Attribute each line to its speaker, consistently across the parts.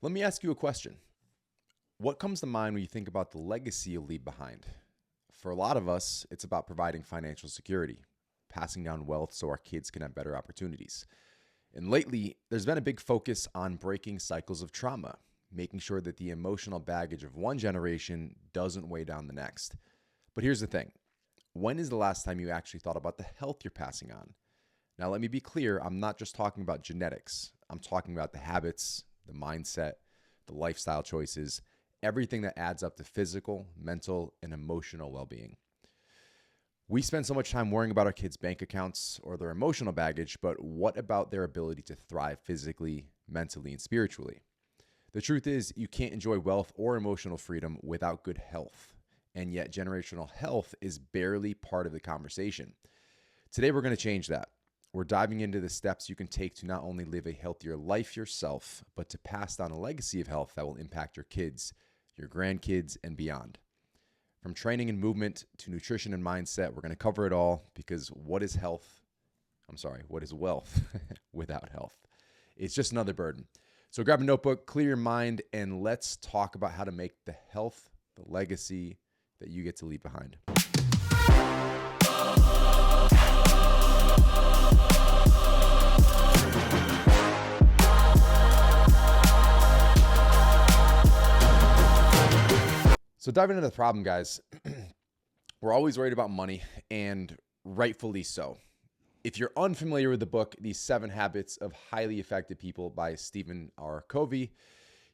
Speaker 1: Let me ask you a question. What comes to mind when you think about the legacy you leave behind? For a lot of us, it's about providing financial security, passing down wealth so our kids can have better opportunities. And lately, there's been a big focus on breaking cycles of trauma, making sure that the emotional baggage of one generation doesn't weigh down the next. But here's the thing. When is the last time you actually thought about the health you're passing on? Now, let me be clear. I'm not just talking about genetics. I'm talking about the habits, the mindset, the lifestyle choices, everything that adds up to physical, mental, and emotional well-being. We spend so much time worrying about our kids' bank accounts or their emotional baggage, but what about their ability to thrive physically, mentally, and spiritually? The truth is, you can't enjoy wealth or emotional freedom without good health. And yet, generational health is barely part of the conversation. Today, we're going to change that. We're diving into the steps you can take to not only live a healthier life yourself, but to pass down a legacy of health that will impact your kids, your grandkids, and beyond. From training and movement to nutrition and mindset, we're going to cover it all because what is wealth without health? It's just another burden. So grab a notebook, clear your mind, and let's talk about how to make the health the legacy that you get to leave behind. So diving into the problem, guys, we're always worried about money, and rightfully so. If you're unfamiliar with the book, The 7 Habits of Highly Effective People by Stephen R. Covey,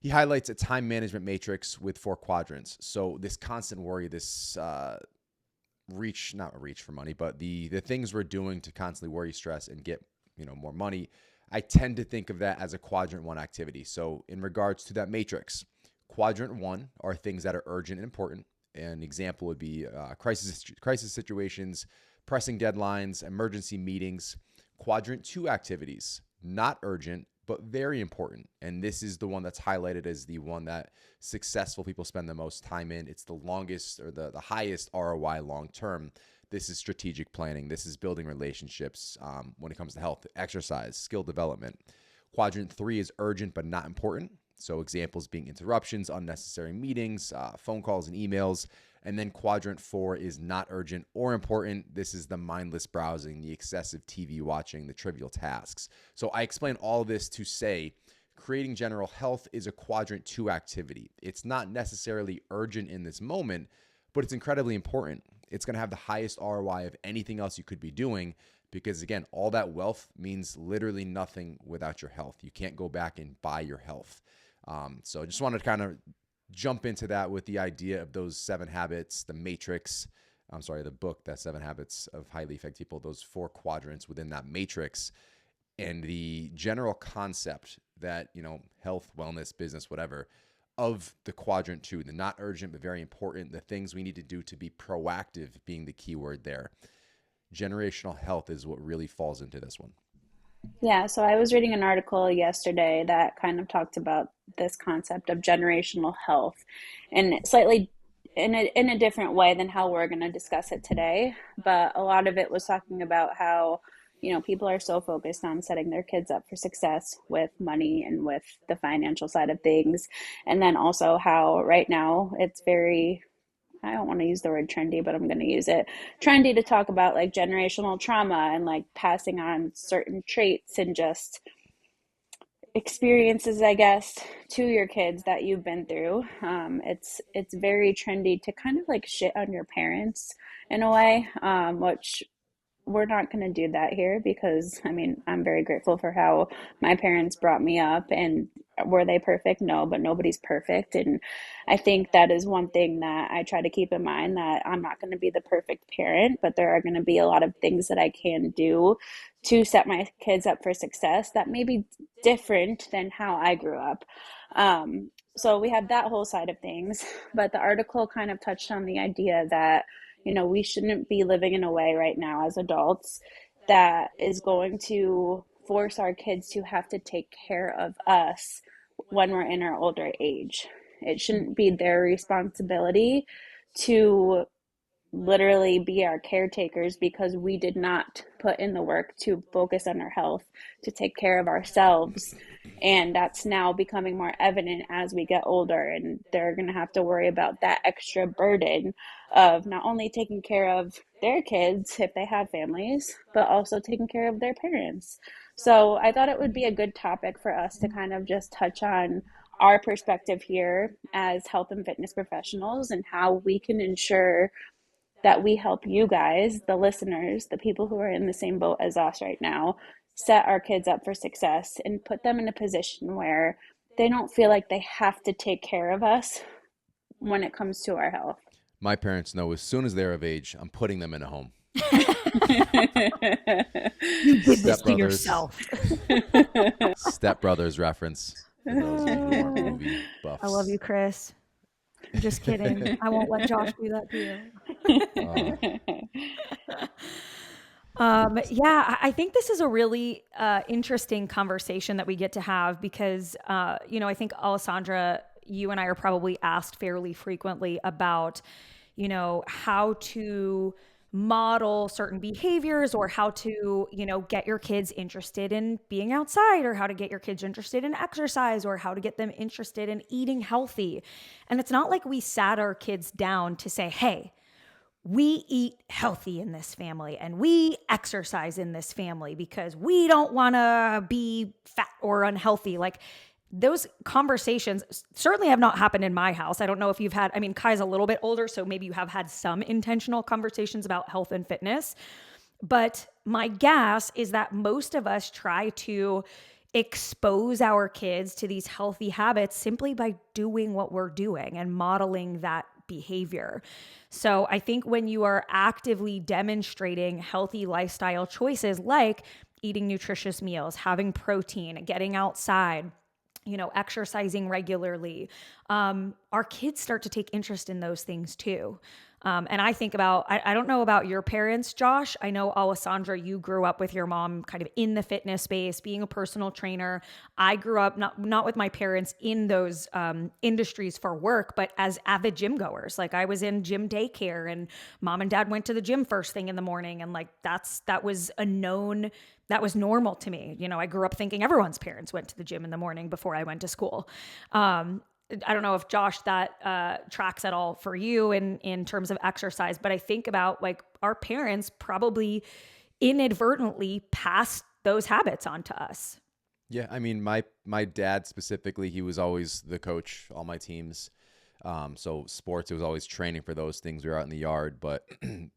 Speaker 1: he highlights a time management matrix with 4 quadrants. So this constant worry, this not reach for money, but the things we're doing to constantly worry, stress, and get more money, I tend to think of that as a quadrant 1 activity. So in regards to that matrix, quadrant 1 are things that are urgent and important. An example would be crisis situations, pressing deadlines, emergency meetings. Quadrant 2 activities, not urgent, but very important. And this is the one that's highlighted as the one that successful people spend the most time in. It's the longest or the highest ROI long term. This is strategic planning. This is building relationships when it comes to health, exercise, skill development. Quadrant 3 is urgent but not important. So examples being interruptions, unnecessary meetings, phone calls and emails. And then quadrant 4 is not urgent or important. This is the mindless browsing, the excessive TV watching, the trivial tasks. So I explain all this to say creating general health is a quadrant 2 activity. It's not necessarily urgent in this moment, but it's incredibly important. It's going to have the highest ROI of anything else you could be doing because, again, all that wealth means literally nothing without your health. You can't go back and buy your health. So I just wanted to kind of jump into that with the idea of those 7 habits, the book, that 7 Habits of Highly Effective People, those 4 quadrants within that matrix, and the general concept that, health, wellness, business, whatever, of the quadrant 2, the not urgent but very important, the things we need to do to be proactive being the key word there. Generational health is what really falls into this one.
Speaker 2: Yeah, so I was reading an article yesterday that kind of talked about this concept of generational health and slightly in a different way than how we're going to discuss it today. But a lot of it was talking about how, people are so focused on setting their kids up for success with money and with the financial side of things. And then also how right now it's very, I don't want to use the word trendy, but I'm going to use it. Trendy to talk about like generational trauma and like passing on certain traits and just experiences, I guess, to your kids that you've been through. It's very trendy to kind of like shit on your parents in a way, which we're not going to do that here because I mean, I'm very grateful for how my parents brought me up. And were they perfect? No, but nobody's perfect. And I think that is one thing that I try to keep in mind, that I'm not going to be the perfect parent, but there are going to be a lot of things that I can do to set my kids up for success that may be different than how I grew up. So we have that whole side of things, but the article kind of touched on the idea that we shouldn't be living in a way right now as adults that is going to force our kids to have to take care of us when we're in our older age. It shouldn't be their responsibility to literally be our caretakers because we did not put in the work to focus on our health, to take care of ourselves. And that's now becoming more evident as we get older, and they're going to have to worry about that extra burden of not only taking care of their kids if they have families, but also taking care of their parents. So I thought it would be a good topic for us to kind of just touch on our perspective here as health and fitness professionals and how we can ensure that we help you guys, the listeners, the people who are in the same boat as us right now, set our kids up for success and put them in a position where they don't feel like they have to take care of us when it comes to our health.
Speaker 1: My parents know as soon as they're of age, I'm putting them in a home.
Speaker 3: You did this
Speaker 1: Step
Speaker 3: to
Speaker 1: Brothers.
Speaker 3: yourself.
Speaker 1: Step Brothers reference for those more movie buffs.
Speaker 3: I love you, Chris. I'm just kidding. I won't let Josh do that to you. Yeah, I think this is a really interesting conversation that we get to have because, I think Alessandra, you and I are probably asked fairly frequently about, how to model certain behaviors or how to, get your kids interested in being outside or how to get your kids interested in exercise or how to get them interested in eating healthy. And it's not like we sat our kids down to say, hey, we eat healthy in this family and we exercise in this family because we don't want to be fat or unhealthy. Like those conversations certainly have not happened in my house. I don't know if you've had, Kai's a little bit older, so maybe you have had some intentional conversations about health and fitness. But my guess is that most of us try to expose our kids to these healthy habits simply by doing what we're doing and modeling that behavior. So I think when you are actively demonstrating healthy lifestyle choices like eating nutritious meals, having protein, getting outside, exercising regularly, our kids start to take interest in those things too. And I think about, I don't know about your parents, Josh. I know, Alessandra, you grew up with your mom kind of in the fitness space, being a personal trainer. I grew up not with my parents in those industries for work, but as avid gym goers. Like I was in gym daycare and mom and dad went to the gym first thing in the morning. And like that was normal to me. I grew up thinking everyone's parents went to the gym in the morning before I went to school. I don't know if Josh, that tracks at all for you in terms of exercise, but I think about like our parents probably inadvertently passed those habits on to us.
Speaker 1: Yeah, my dad specifically, he was always the coach, all my teams. So sports, it was always training for those things. We were out in the yard, but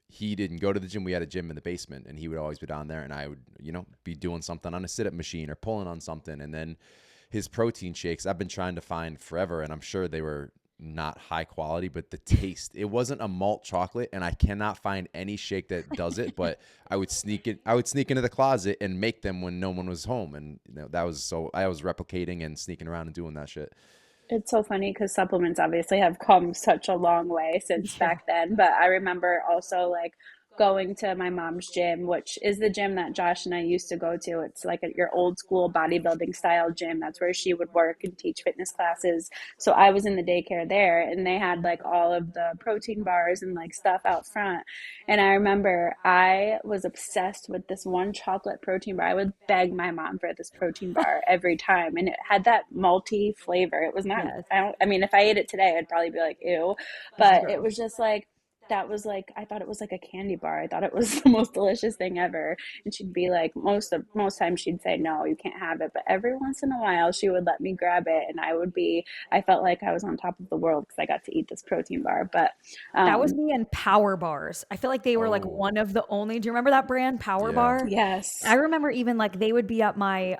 Speaker 1: he didn't go to the gym. We had a gym in the basement and he would always be down there and I would, be doing something on a sit-up machine or pulling on something. And then his protein shakes, I've been trying to find forever, and I'm sure they were not high quality, but the taste, it wasn't a malt chocolate, and I cannot find any shake that does it, but I would sneak into the closet and make them when no one was home. And I was replicating and sneaking around and doing that shit.
Speaker 2: It's so funny because supplements obviously have come such a long way since
Speaker 3: Yeah.
Speaker 2: back then. But I remember also like going to my mom's gym, which is the gym that Josh and I used to go to. It's like your old school bodybuilding style gym. That's where she would work and teach fitness classes. So I was in the daycare there and they had like all of the protein bars and like stuff out front. And I remember I was obsessed with this one chocolate protein bar. I would beg my mom for this protein bar every time. And it had that malty flavor. It was not,
Speaker 3: Yes.
Speaker 2: if I ate it today, I'd probably be like, ew.
Speaker 3: This is
Speaker 2: But it
Speaker 3: gross.
Speaker 2: was just like, that was like, I thought it was like a candy bar. I thought it was the most delicious thing ever. And she'd be like, most times she'd say no, you can't have it, but every once in a while she would let me grab it and I felt like I was on top of the world because I got to eat this protein bar. But
Speaker 3: That was me and Power Bars. I feel like they were like
Speaker 1: Oh,
Speaker 3: one of the only, do you remember that brand, Power
Speaker 1: yeah.
Speaker 3: Bar? I
Speaker 2: yes.
Speaker 3: remember even like they would be at my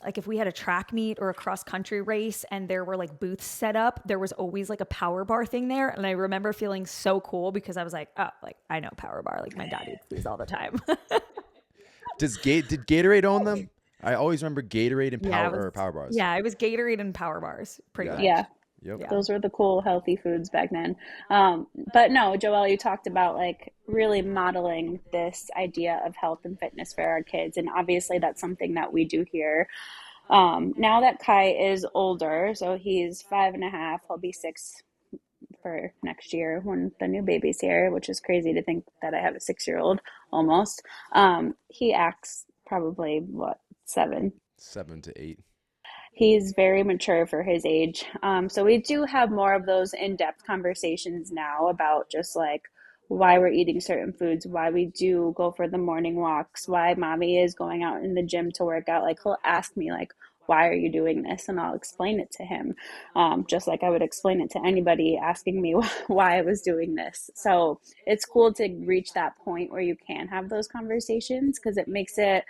Speaker 3: like if we had a track meet or a cross country race and there were like booths set up, there was always like a Power Bar thing there. And I remember feeling so cool because I was like, oh, like I know Power Bar. Like my dad eats these all the time.
Speaker 1: Did Gatorade own them? I always remember Gatorade and
Speaker 3: Yeah,
Speaker 1: Power Bars.
Speaker 3: yeah, it was Gatorade and Power Bars, pretty
Speaker 1: Yeah.
Speaker 2: Yeah.
Speaker 3: much.
Speaker 1: Yep.
Speaker 3: Yeah.
Speaker 2: Those were the cool, healthy foods back then. But no, Joelle, you talked about like really modeling this idea of health and fitness for our kids. And obviously, that's something that we do here. Now that Kai is older, so he's 5.5, he'll be 6 for next year when the new baby's here, which is crazy to think that I have a 6-year-old almost. He acts probably what, 7.
Speaker 1: 7 to 8.
Speaker 2: He's very mature for his age. So we do have more of those in-depth conversations now about just like why we're eating certain foods, why we do go for the morning walks, why mommy is going out in the gym to work out. Like he'll ask me like, why are you doing this? And I'll explain it to him, just like I would explain it to anybody asking me why I was doing this. So it's cool to reach that point where you can have those conversations because it makes it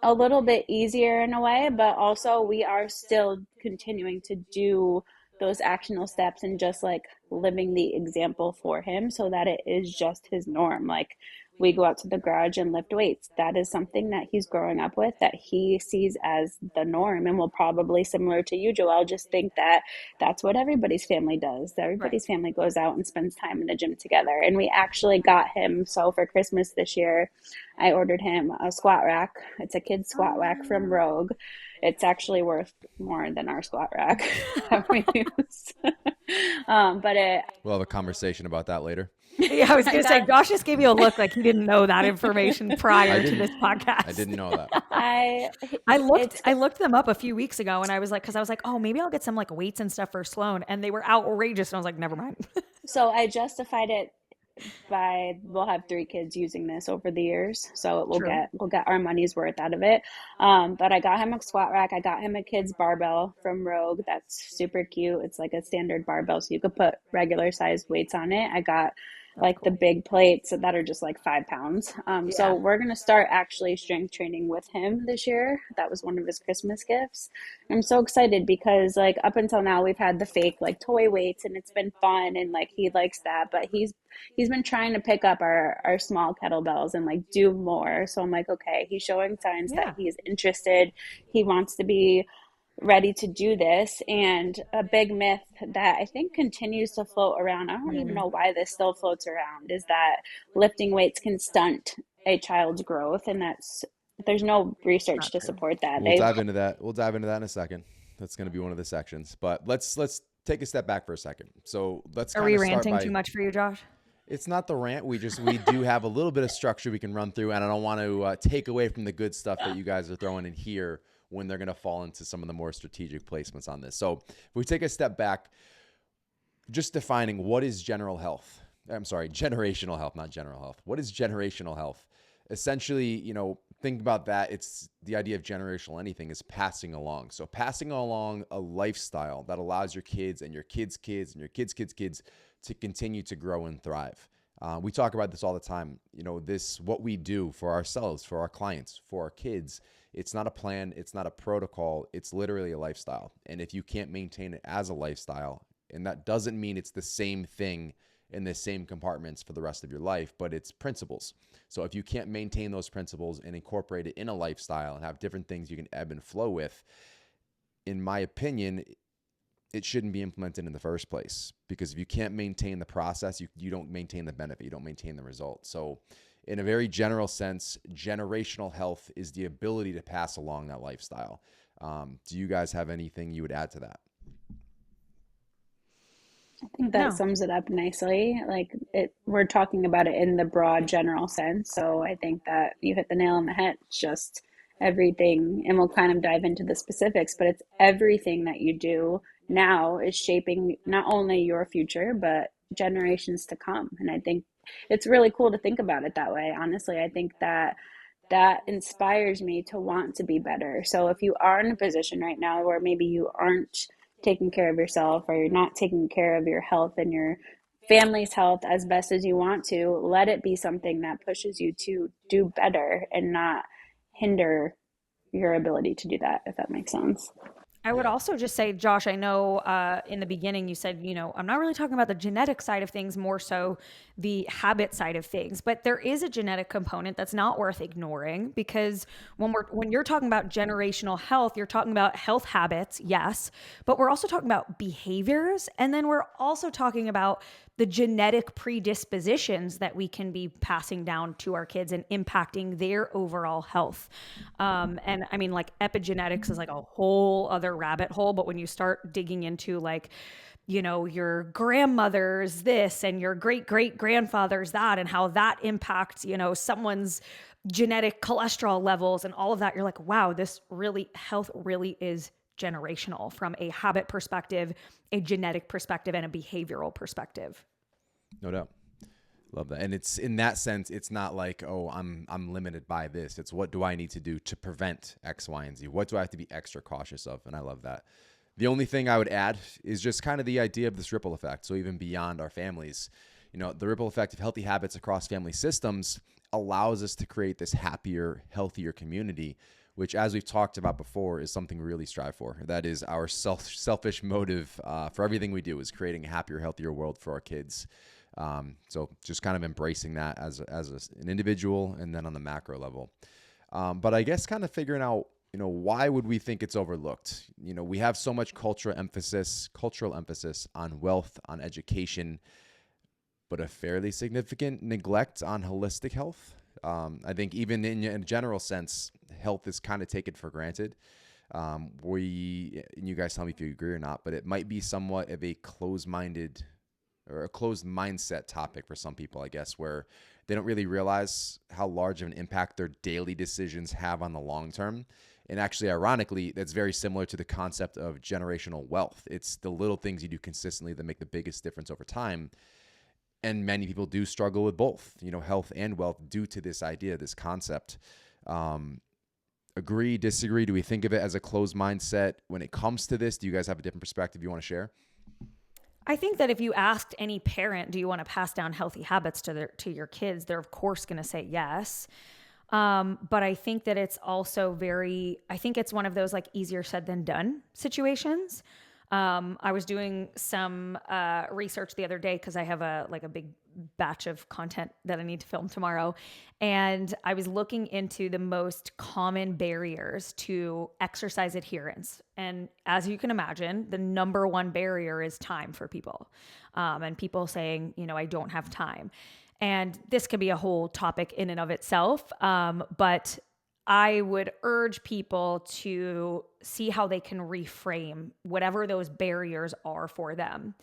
Speaker 2: a little bit easier in a way, but also we are still continuing to do those actionable steps and just like living the example for him so that it is just his norm. Like we go out to the garage and lift weights. That is something that he's growing up with that he sees as the norm and will probably, similar to you, Joelle, just think that that's what everybody's family does.
Speaker 3: Right.
Speaker 2: Everybody's family goes out and spends time in the gym together. And we actually got him, so for Christmas this year, I ordered him a squat rack. It's a kid's squat rack from Rogue. It's actually worth more than our squat rack that we use. But
Speaker 1: We'll have a conversation about that later.
Speaker 3: Yeah, I was going to say, Josh just gave you a look like he didn't know that information prior to this podcast.
Speaker 1: I didn't know that.
Speaker 3: I looked them up a few weeks ago and I was like, because I was like, oh, maybe I'll get some like weights and stuff for Sloan. And they were outrageous. And I was like, never mind.
Speaker 2: So I justified it by we'll have 3 kids using this over the years, so we'll get our money's worth out of it. But I got him a squat rack. I got him a kid's barbell from Rogue. That's super cute. It's like a standard barbell, so you could put regular sized weights on it. I got like the big plates that are just like 5 pounds. So we're going to start actually strength training with him this year. That was one of his Christmas gifts. I'm so excited because like up until now we've had the fake like toy weights and it's been fun and like he likes that, but he's been trying to pick up our small kettlebells and like do more. So I'm like, okay, he's showing signs that he's interested. He wants to be ready to do this. And a big myth that I think continues to float around, I don't even know why this still floats around, is that lifting weights can stunt a child's growth. And there's no research to support that.
Speaker 1: We'll dive into that. We'll dive into that in a second. That's going to be one of the sections, but let's take a step back for a second. So
Speaker 3: Are we ranting too much for you, Josh?
Speaker 1: It's not the rant. We do have a little bit of structure we can run through, and I don't want to take away from the good stuff that you guys are throwing in here when they're going to fall into some of the more strategic placements on this. So if we take a step back, just defining what is generational health, not general health. What is generational health? Essentially, think about that. It's the idea of generational anything is passing along. So passing along a lifestyle that allows your kids and your kids' kids and your kids' kids' kids to continue to grow and thrive. We talk about this all the time. What we do for ourselves, for our clients, for our kids, it's not a plan. It's not a protocol. It's literally a lifestyle. And if you can't maintain it as a lifestyle, and that doesn't mean it's the same thing in the same compartments for the rest of your life, but it's principles. So if you can't maintain those principles and incorporate it in a lifestyle and have different things you can ebb and flow with, in my opinion, it shouldn't be implemented in the first place, because if you can't maintain the process, you don't maintain the benefit, you don't maintain the result. So in a very general sense, generational health is the ability to pass along that lifestyle. Do you guys have anything you would add to that?
Speaker 2: I think that sums it up nicely. Like we're talking about it in the broad general sense. So I think that you hit the nail on the head. It's just everything, and we'll kind of dive into the specifics, but it's everything that you do now is shaping not only your future, but generations to come. And I think it's really cool to think about it that way. Honestly, I think that inspires me to want to be better. So if you are in a position right now where maybe you aren't taking care of yourself, or you're not taking care of your health and your family's health as best as you want to, let it be something that pushes you to do better and not hinder your ability to do that, if that makes sense.
Speaker 3: I would also just say, Josh, I know in the beginning you said, I'm not really talking about the genetic side of things, more so the habit side of things. But there is a genetic component that's not worth ignoring, because when you're talking about generational health, you're talking about health habits, yes, but we're also talking about behaviors. And then we're also talking about the genetic predispositions that we can be passing down to our kids and impacting their overall health. And I mean, like epigenetics is like a whole other rabbit hole, but when you start digging into like, you know, your grandmother's this and your great great grandfather's that, and how that impacts, you know, someone's genetic cholesterol levels and all of that, you're like, wow, this really, health really is generational from a habit perspective, a genetic perspective, and a behavioral perspective.
Speaker 1: No doubt. Love that. And it's in that sense, it's not like, oh, I'm limited by this. It's what do I need to do to prevent X, Y, and Z? What do I have to be extra cautious of? And I love that. The only thing I would add is just kind of the idea of this ripple effect. So even beyond our families, you know, the ripple effect of healthy habits across family systems allows us to create this happier, healthier community, which, as we've talked about before, is something we really strive for. That is our selfish motive for everything we do, is creating a happier, healthier world for our kids. So just kind of embracing that as an individual, and then on the macro level. But I guess kind of figuring out, you know, why would we think it's overlooked? You know, we have so much cultural emphasis on wealth, on education, but a fairly significant neglect on holistic health. I think even in a general sense, health is kind of taken for granted. And you guys tell me if you agree or not, but it might be somewhat of a closed-minded or a closed mindset topic for some people, I guess, where they don't really realize how large of an impact their daily decisions have on the long term. And actually, ironically, that's very similar to the concept of generational wealth. It's the little things you do consistently that make the biggest difference over time. And many people do struggle with both, you know, health and wealth, due to this idea, this concept. Agree, disagree? Do we think of it as a closed mindset when it comes to this? Do you guys have a different perspective you want to share?
Speaker 3: I think that if you asked any parent, do you want to pass down healthy habits to your kids, they're of course going to say yes. But I think that it's also I think it's one of those like easier said than done situations. I was doing some research the other day because I have a big batch of content that I need to film tomorrow. And I was looking into the most common barriers to exercise adherence. And as you can imagine, the number one barrier is time for people. And people saying, you know, I don't have time. And this could be a whole topic in and of itself. But I would urge people to see how they can reframe whatever those barriers are for them.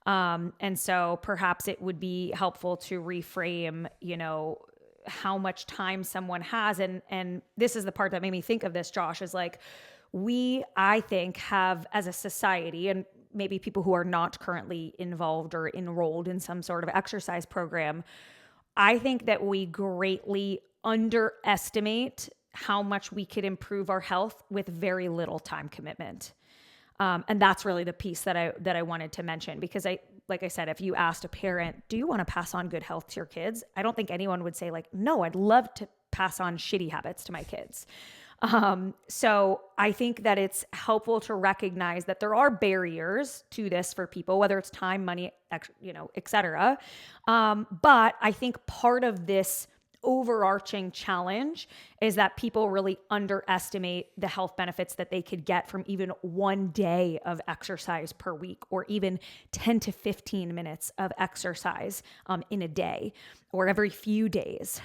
Speaker 3: And so perhaps it would be helpful to reframe, you know, how much time someone has. And this is the part that made me think of this, Josh, is like, I think, have as a society, and maybe people who are not currently involved or enrolled in some sort of exercise program, I think that we greatly underestimate how much we could improve our health with very little time commitment. And that's really the piece that I wanted to mention, because like I said, if you asked a parent, do you want to pass on good health to your kids? I don't think anyone would say like, no, I'd love to pass on shitty habits to my kids. So I think that it's helpful to recognize that there are barriers to this for people, whether it's time, money, you know, et cetera. But I think part of this overarching challenge is that people really underestimate the health benefits that they could get from even one day of exercise per week, or even 10 to 15 minutes of exercise in a day or every few days.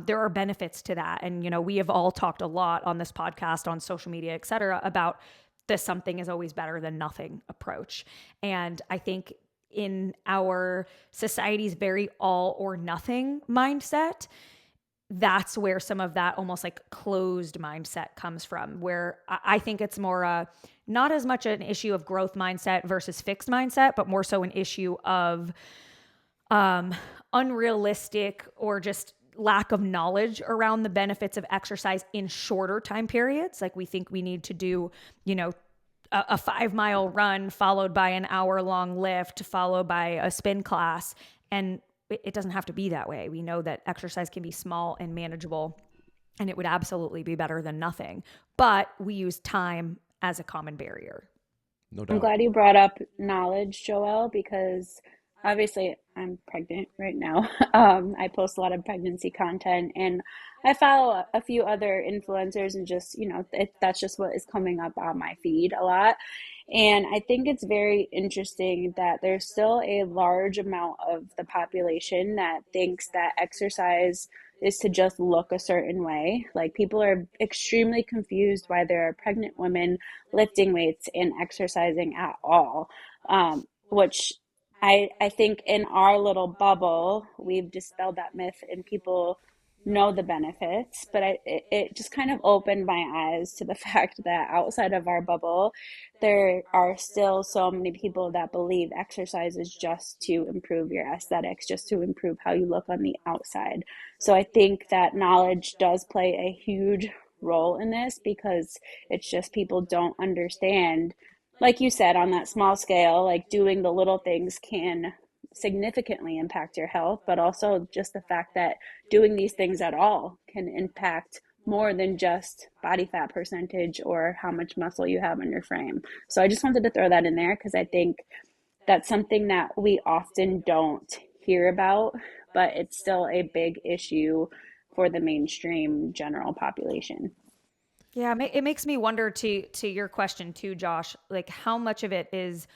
Speaker 3: There are benefits to that. And, you know, we have all talked a lot on this podcast, on social media, et cetera, about the something is always better than nothing approach. And I think in our society's very all or nothing mindset, that's where some of that almost like closed mindset comes from, where I think it's more not as much an issue of growth mindset versus fixed mindset, but more so an issue of unrealistic or just lack of knowledge around the benefits of exercise in shorter time periods. Like we think we need to do, you know, a 5-mile run followed by an hour-long lift followed by a spin class. And it doesn't have to be that way. We know that exercise can be small and manageable, and it would absolutely be better than nothing. But we use time as a common barrier.
Speaker 1: No
Speaker 2: I'm
Speaker 1: doubt.
Speaker 2: glad you brought up knowledge, Joelle, because obviously I'm pregnant right now. I post a lot of pregnancy content, and I follow a few other influencers, and just, you know, that's just what is coming up on my feed a lot. And I think it's very interesting that there's still a large amount of the population that thinks that exercise is to just look a certain way. Like people are extremely confused why there are pregnant women lifting weights and exercising at all, which I think in our little bubble, we've dispelled that myth and people know the benefits. But it just kind of opened my eyes to the fact that outside of our bubble, there are still so many people that believe exercise is just to improve your aesthetics, just to improve how you look on the outside. So I think that knowledge does play a huge role in this because it's just people don't understand. Like you said, on that small scale, like doing the little things can significantly impact your health, but also just the fact that doing these things at all can impact more than just body fat percentage or how much muscle you have in your frame. So I just wanted to throw that in there because I think that's something that we often don't hear about, but it's still a big issue for the mainstream general population.
Speaker 3: Yeah, it makes me wonder to your question too, Josh, like how much of it is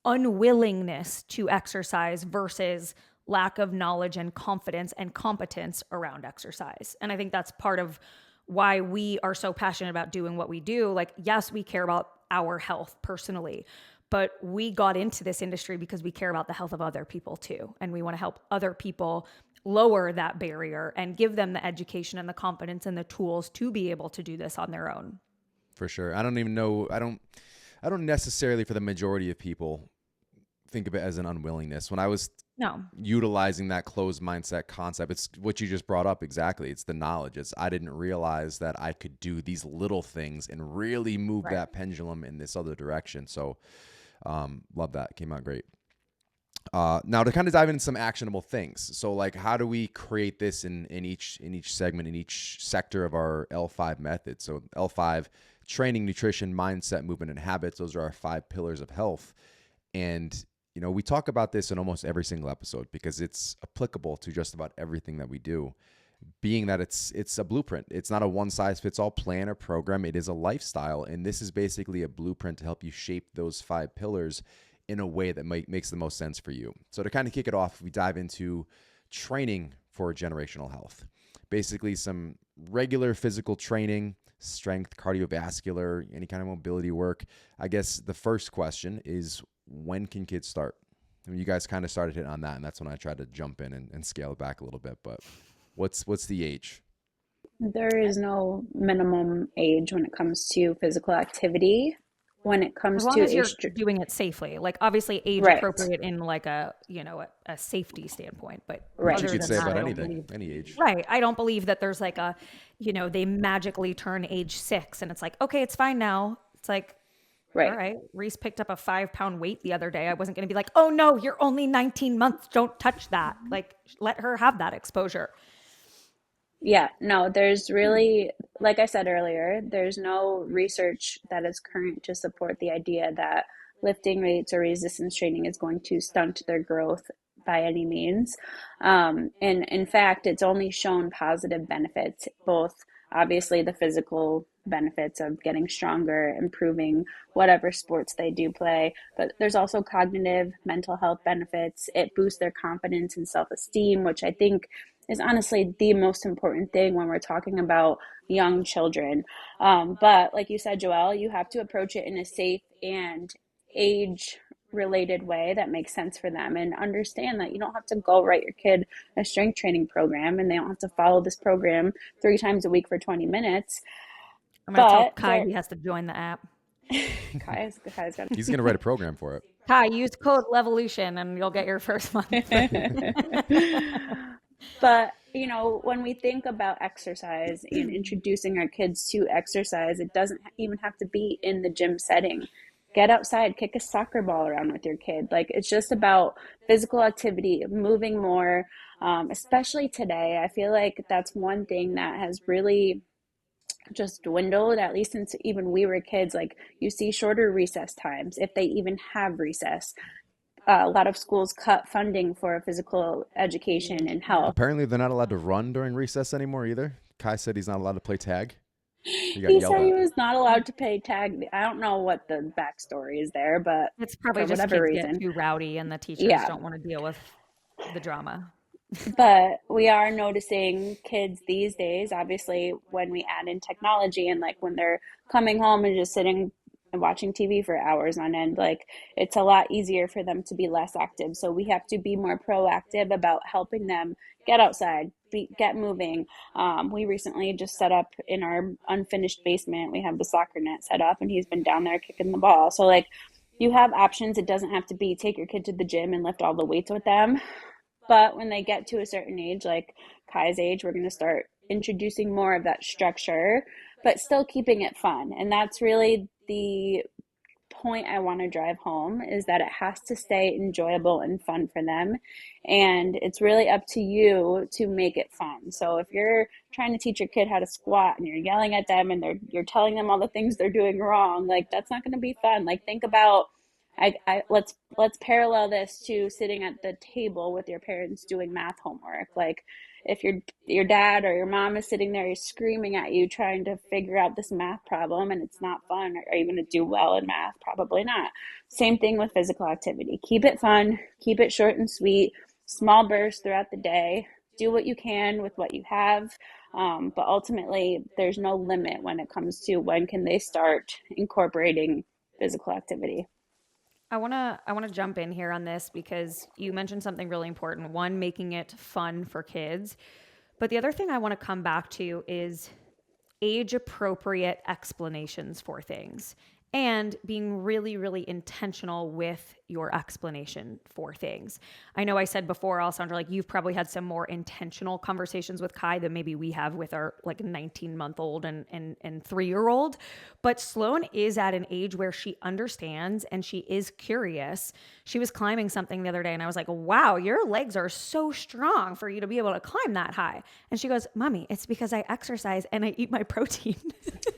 Speaker 3: unwillingness to exercise versus lack of knowledge and confidence and competence around exercise. And I think that's part of why we are so passionate about doing what we do. Like, yes, we care about our health personally, but we got into this industry because we care about the health of other people too. And we want to help other people lower that barrier and give them the education and the confidence and the tools to be able to do this on their own.
Speaker 1: For sure. I don't even know. I don't necessarily, for the majority of people, think of it as an unwillingness. When I was
Speaker 3: No.
Speaker 1: utilizing that closed mindset concept, it's what you just brought up exactly. It's the knowledge. It's I didn't realize that I could do these little things and really move
Speaker 3: Right.
Speaker 1: that pendulum in this other direction. So love that. Came out great. Now to kind of dive into some actionable things. So like how do we create this in each segment, in each sector of our L5 method? So L5, training, nutrition, mindset, movement, and habits. Those are our 5 pillars of health. And we talk about this in almost every single episode because it's applicable to just about everything that we do, being that it's a blueprint. It's not a one size fits all plan or program. It is a lifestyle. And this is basically a blueprint to help you shape those 5 pillars in a way that makes the most sense for you. So to kind of kick it off, we dive into training for generational health. Basically some regular physical training, strength, cardiovascular, any kind of mobility work. I guess the first question is, when can kids start? I mean, you guys kind of started it on that, and that's when I tried to jump in and scale it back a little bit. But what's the age?
Speaker 2: There is no minimum age when it comes to physical activity. When it
Speaker 3: As
Speaker 2: comes
Speaker 3: long
Speaker 2: to
Speaker 3: as
Speaker 2: a
Speaker 3: you're doing it safely, like obviously age
Speaker 2: right,
Speaker 3: appropriate in like a safety standpoint, but
Speaker 1: Which you
Speaker 2: right.
Speaker 3: other
Speaker 1: could
Speaker 3: than
Speaker 1: say
Speaker 3: that,
Speaker 1: about
Speaker 3: I don't
Speaker 1: anything,
Speaker 3: believe.
Speaker 1: any age.
Speaker 3: Right. I don't believe that there's like they magically turn age 6 and it's like, okay, it's fine now. It's like, all
Speaker 2: Right.
Speaker 3: right, Reese picked up a 5-pound weight the other day. I wasn't going to be like, oh no, you're only 19 months. Don't touch that. Like, let her have that exposure.
Speaker 2: Yeah, no, there's really, like I said earlier, there's no research that is current to support the idea that lifting weights or resistance training is going to stunt their growth by any means. And in fact, it's only shown positive benefits, both obviously the physical benefits of getting stronger, improving whatever sports they do play, but there's also cognitive, mental health benefits. It boosts their confidence and self-esteem, which I think is honestly the most important thing when we're talking about young children. But like you said, Joelle, you have to approach it in a safe and age related way that makes sense for them, and understand that you don't have to go write your kid a strength training program and they don't have to follow this program 3 times a week for 20 minutes.
Speaker 3: I'm going to tell
Speaker 2: But
Speaker 3: Kai
Speaker 2: there,
Speaker 3: he has to join the app.
Speaker 2: Kai's got
Speaker 1: He's going to write a program for it.
Speaker 3: Kai, use code Levolution and you'll get your first month.
Speaker 2: But, when we think about exercise and introducing our kids to exercise, it doesn't even have to be in the gym setting. Get outside, kick a soccer ball around with your kid. Like, it's just about physical activity, moving more, especially today. I feel like that's one thing that has really just dwindled, at least since even we were kids. Like, you see shorter recess times, if they even have recess. A lot of schools cut funding for physical education and health.
Speaker 1: Apparently, they're not allowed to run during recess anymore either. Kai said he's not allowed to play tag. He got
Speaker 2: He
Speaker 1: yelled
Speaker 2: said he
Speaker 1: at.
Speaker 2: was not allowed to pay tag. I don't know what the backstory is there, but
Speaker 3: It's probably
Speaker 2: for
Speaker 3: just
Speaker 2: whatever
Speaker 3: kids get
Speaker 2: reason,
Speaker 3: too rowdy and the teachers
Speaker 2: yeah.
Speaker 3: don't want to deal with the drama.
Speaker 2: But we are noticing kids these days, obviously, when we add in technology and like when they're coming home and just sitting and watching TV for hours on end, like it's a lot easier for them to be less active. So we have to be more proactive about helping them get outside, get moving. We recently just set up in our unfinished basement, we have the soccer net set up, and he's been down there kicking the ball. So, like, you have options. It doesn't have to be take your kid to the gym and lift all the weights with them. But when they get to a certain age, like Kai's age, we're going to start introducing more of that structure, but still keeping it fun. And that's really the point I want to drive home, is that it has to stay enjoyable and fun for them. And it's really up to you to make it fun. So if you're trying to teach your kid how to squat and you're yelling at them and you're telling them all the things they're doing wrong, like that's not going to be fun. Like, think about, let's parallel this to sitting at the table with your parents doing math homework. Like, if your dad or your mom is sitting there, you're screaming at you trying to figure out this math problem and it's not fun, are you going to do well in math? Probably not. Same thing with physical activity. Keep it fun, keep it short and sweet, small bursts throughout the day. Do what you can with what you have. But ultimately, there's no limit when it comes to when can they start incorporating physical activity.
Speaker 3: I want to jump in here on this because you mentioned something really important. One, making it fun for kids. But the other thing I want to come back to is age appropriate explanations for things and being really, really intentional with your explanation for things. I know I said before, Alessandra, like you've probably had some more intentional conversations with Kai than maybe we have with our like 19-month-old and 3-year-old. But Sloan is at an age where she understands and she is curious. She was climbing something the other day and I was like, wow, your legs are so strong for you to be able to climb that high. And she goes, Mommy, it's because I exercise and I eat my protein.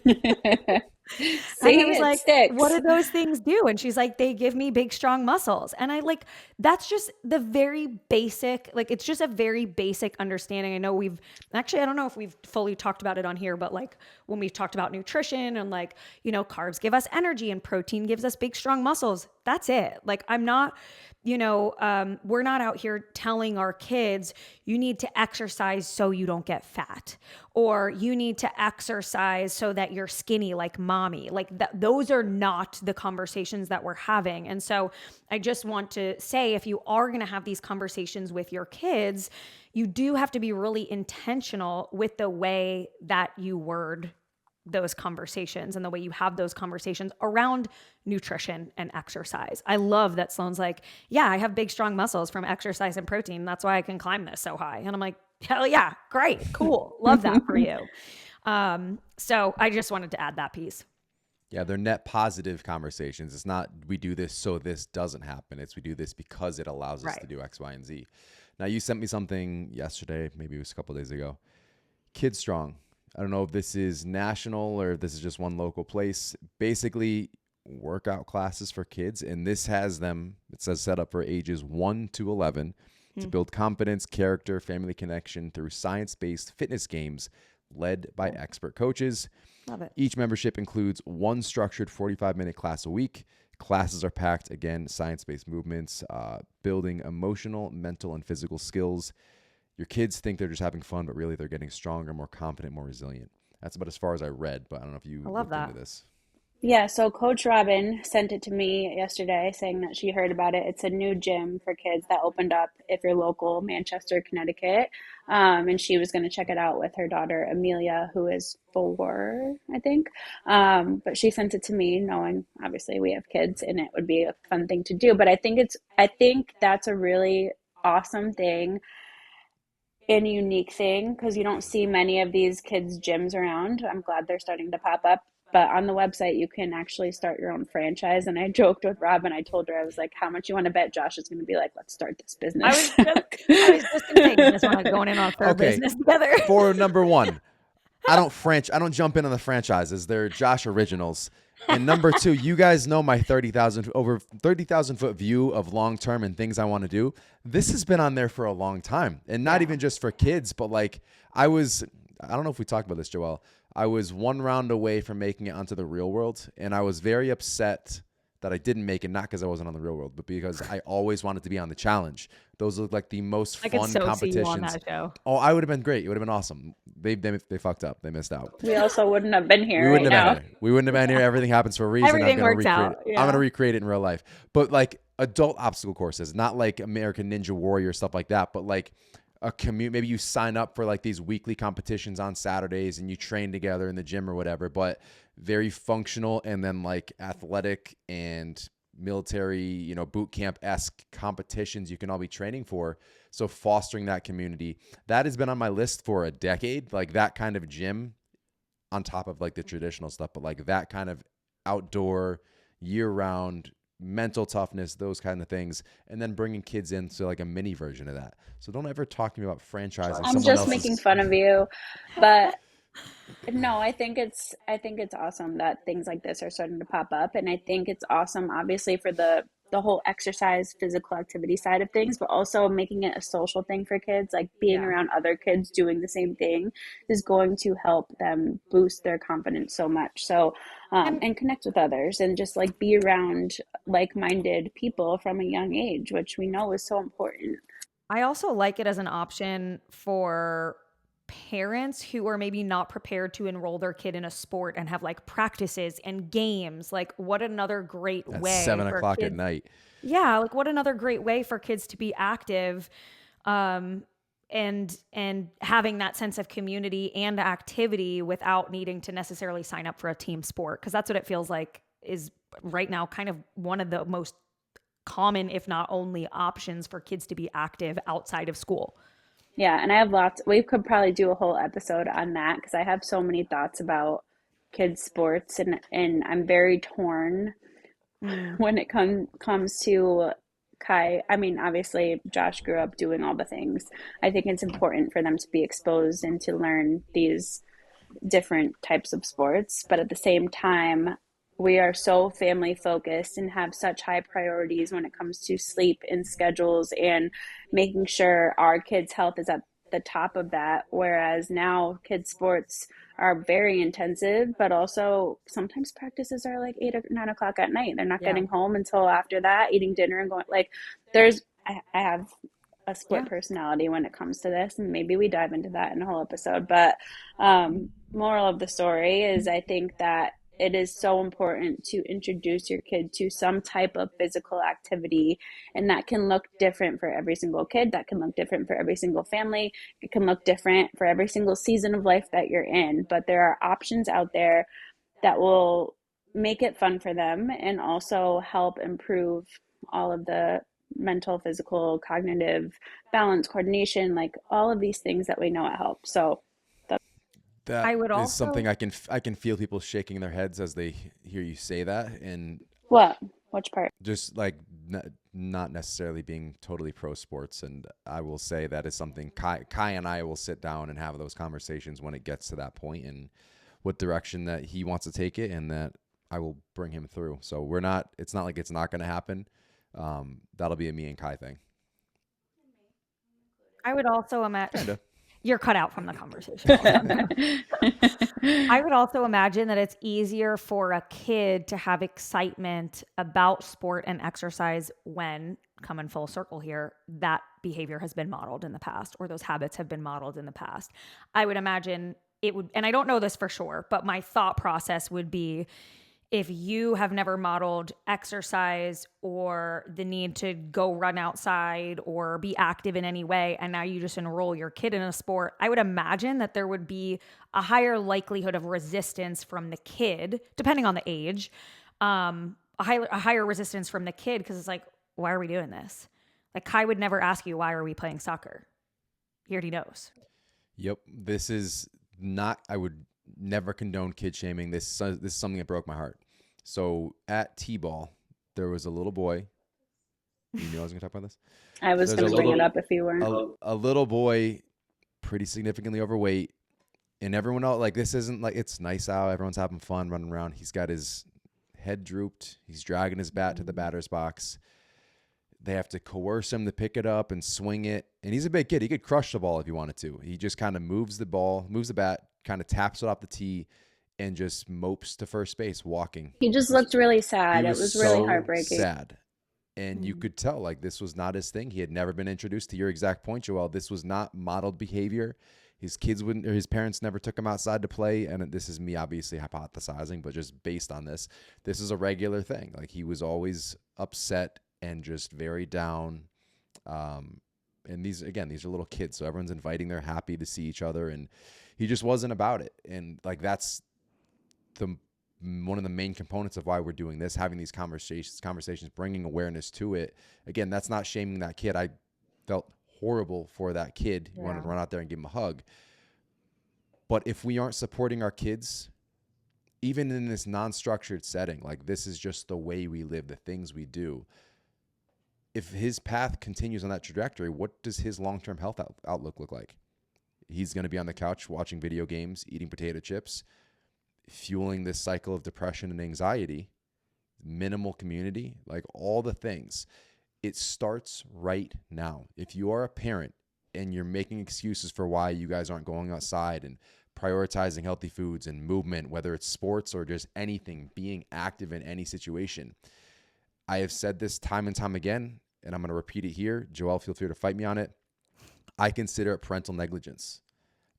Speaker 3: And I
Speaker 2: See,
Speaker 3: was
Speaker 2: it
Speaker 3: like, what
Speaker 2: sticks.
Speaker 3: do those things do? And she's like, they give me big, strong muscles. And I like, that's just the very basic, like, it's just a very basic understanding. I know I don't know if we've fully talked about it on here, but like when we've talked about nutrition and like, carbs give us energy and protein gives us big, strong muscles. That's it. Like, I'm not, we're not out here telling our kids, you need to exercise so you don't get fat, or you need to exercise so that you're skinny like mommy. Like those are not the conversations that we're having. And so I just want to say, if you are going to have these conversations with your kids, you do have to be really intentional with the way that you word those conversations and the way you have those conversations around nutrition and exercise. I love that Sloan's like, yeah, I have big, strong muscles from exercise and protein. That's why I can climb this so high. And I'm like, hell yeah, great, cool. Love that for you. So I just wanted to add that piece.
Speaker 1: Yeah, they're net positive conversations. It's not we do this so this doesn't happen. It's we do this because it allows us to do X, Y, and Z. Now, you sent me something yesterday, maybe it was a couple of days ago. Kid Strong. I don't know if this is national or if this is just one local place. Basically, workout classes for kids. And this has them, it says set up for ages 1 to 11 to build confidence, character, family connection through science-based fitness games led by expert coaches.
Speaker 3: Love it.
Speaker 1: Each membership includes one structured 45-minute class a week. Classes are packed, again, science-based movements, building emotional, mental, and physical skills. Your kids think they're just having fun, but really they're getting stronger, more confident, more resilient. That's about as far as I read, but I don't know if you
Speaker 3: love
Speaker 1: looked
Speaker 3: that.
Speaker 1: into this.
Speaker 2: Yeah, so Coach Robin sent it to me yesterday saying that she heard about it. It's a new gym for kids that opened up if you're local, Manchester, Connecticut. And she was going to check it out with her daughter, Amelia, who is 4, I think. But she sent it to me knowing obviously we have kids and it would be a fun thing to do. But I think that's a really awesome thing and unique thing because you don't see many of these kids' gyms around. I'm glad they're starting to pop up. But on the website, you can actually start your own franchise. And I joked with Rob and I told her, I was like, how much you want to bet Josh is going to be like, let's start this business?
Speaker 3: I was just going to say, you guys want to go in on a third business together?
Speaker 1: For number one, I don't jump in on the franchises. They're Josh originals. And number 2, you guys know my over 30,000 foot view of long-term and things I want to do. This has been on there for a long time, and not even just for kids, but like I don't know if we talked about this, Joelle. I was one round away from making it onto the real world, and I was very upset that I didn't make it, not because I wasn't on the real world, but because I always wanted to be on the challenge. Those look like the most
Speaker 3: I could
Speaker 1: fun
Speaker 3: so see you on
Speaker 1: competitions.
Speaker 3: that show.
Speaker 1: Oh, I would have been great. It would have been awesome. They fucked up. They missed out.
Speaker 2: We also wouldn't have been
Speaker 1: We
Speaker 2: here
Speaker 1: wouldn't
Speaker 2: right
Speaker 1: have
Speaker 2: now.
Speaker 1: been here. We wouldn't have been here. Everything happens for a reason.
Speaker 3: Everything
Speaker 1: I'm gonna
Speaker 3: works
Speaker 1: recreate
Speaker 3: out.
Speaker 1: it.
Speaker 3: Yeah.
Speaker 1: I'm gonna recreate it in real life. But like adult obstacle courses, not like American Ninja Warrior stuff like that, but like a commute. Maybe you sign up for like these weekly competitions on Saturdays and you train together in the gym or whatever, but very functional and then like athletic and military, boot camp-esque competitions you can all be training for. So fostering that community, that has been on my list for a decade, like that kind of gym on top of like the traditional stuff, but like that kind of outdoor year-round mental toughness, those kind of things, and then bringing kids into like a mini version of that. So don't ever talk to me about franchising
Speaker 2: I'm
Speaker 1: someone
Speaker 2: just
Speaker 1: else's.
Speaker 2: making fun of you, but no, I think it's awesome that things like this are starting to pop up, and I think it's awesome, obviously, for the whole exercise, physical activity side of things, but also making it a social thing for kids. Like being
Speaker 3: Yeah.
Speaker 2: around other kids doing the same thing is going to help them boost their confidence so much. So,
Speaker 3: And
Speaker 2: and connect with others, and just like be around like-minded people from a young age, which we know is so important.
Speaker 3: I also like it as an option for parents who are maybe not prepared to enroll their kid in a sport and have like practices and games. Like, what another great
Speaker 1: At
Speaker 3: way
Speaker 1: 7:00 at
Speaker 3: kids.
Speaker 1: night.
Speaker 3: Yeah, like what another great way for kids to be active, um, and having that sense of community and activity without needing to necessarily sign up for a team sport, because that's what it feels like is right now kind of one of the most common, if not only, options for kids to be active outside of school.
Speaker 2: Yeah, and I have lots. We could probably do a whole episode on that because I have so many thoughts about kids' sports, and I'm very torn
Speaker 3: Mm.
Speaker 2: when it comes to Kai. I mean, obviously, Josh grew up doing all the things. I think it's important for them to be exposed and to learn these different types of sports, but at the same time, we are so family focused and have such high priorities when it comes to sleep and schedules and making sure our kids' health is at the top of that. Whereas now, kids' sports are very intensive, but also sometimes practices are like 8 or 9 o'clock at night. They're not
Speaker 3: Yeah.
Speaker 2: getting home until after that, eating dinner and going like, I have a split
Speaker 3: Yeah.
Speaker 2: personality when it comes to this, and maybe we dive into that in a whole episode. But moral of the story is I think that it is so important to introduce your kid to some type of physical activity, and that can look different for every single kid, that can look different for every single family, it can look different for every single season of life that you're in, but there are options out there that will make it fun for them and also help improve all of the mental, physical, cognitive balance, coordination, like all of these things that we know it helps. So
Speaker 1: That
Speaker 3: I would
Speaker 1: is something
Speaker 3: also,
Speaker 1: I can feel people shaking their heads as they hear you say that, and
Speaker 2: what? Which part?
Speaker 1: just like not necessarily being totally pro sports. And I will say that is something Kai and I will sit down and have those conversations when it gets to that point, and what direction that he wants to take it, and that I will bring him through. So it's not like it's not going to happen. That'll be a me and Kai thing.
Speaker 3: I would also imagine
Speaker 1: Kinda.
Speaker 3: you're cut out from the conversation. Alessandra. I would also imagine that it's easier for a kid to have excitement about sport and exercise when, coming full circle here, that behavior has been modeled in the past, or those habits have been modeled in the past. I would imagine it would, and I don't know this for sure, but my thought process would be, if you have never modeled exercise or the need to go run outside or be active in any way, and now you just enroll your kid in a sport, I would imagine that there would be a higher likelihood of resistance from the kid, depending on the age, a higher resistance from the kid, because it's like, why are we doing this? Like, Kai would never ask you, why are we playing soccer? He already knows.
Speaker 1: Yep. This is not, I would never condone kid shaming. This is something that broke my heart. So at T-ball, there was a little boy. You knew I was going to talk about this?
Speaker 2: I was
Speaker 1: There's
Speaker 2: going to bring it up if you weren't.
Speaker 1: A little boy, pretty significantly overweight. And everyone else, like, this isn't like, it's nice out. Everyone's having fun running around. He's got his head drooped. He's dragging his bat to the batter's box. They have to coerce him to pick it up and swing it. And he's a big kid. He could crush the ball if he wanted to. He just kind of moves the bat, kind of taps it off the tee and just mopes to first base walking.
Speaker 2: He just
Speaker 1: Just
Speaker 2: looked really
Speaker 1: he
Speaker 2: sad. It
Speaker 1: was
Speaker 2: was really
Speaker 1: so
Speaker 2: heartbreaking.
Speaker 1: sad. And you
Speaker 3: Mm.
Speaker 1: could tell like this was not his thing. He had never been introduced to your exact point, Joel. This was not modeled behavior. His kids wouldn't, or his parents never took him outside to play. And this is me obviously hypothesizing, but just based on this is a regular thing. Like he was always upset and just very down. And these are little kids. So everyone's inviting, they're happy to see each other. And he just wasn't about it. And like, that's the one of the main components of why we're doing this, having these conversations, bringing awareness to it. Again, that's not shaming that kid. I felt horrible for that kid. You wanted to run out there and give him a hug. But if we aren't supporting our kids, even in this non-structured setting, like this is just the way we live, the things we do. If his path continues on that trajectory, what does his long-term health outlook look like? He's going to be on the couch watching video games, eating potato chips, fueling this cycle of depression and anxiety, minimal community, like all the things. It starts right now. If you are a parent and you're making excuses for why you guys aren't going outside and prioritizing healthy foods and movement, whether it's sports or just anything, being active in any situation, I have said this time and time again, and I'm going to repeat it here. Joel, feel free to fight me on it. I consider it parental negligence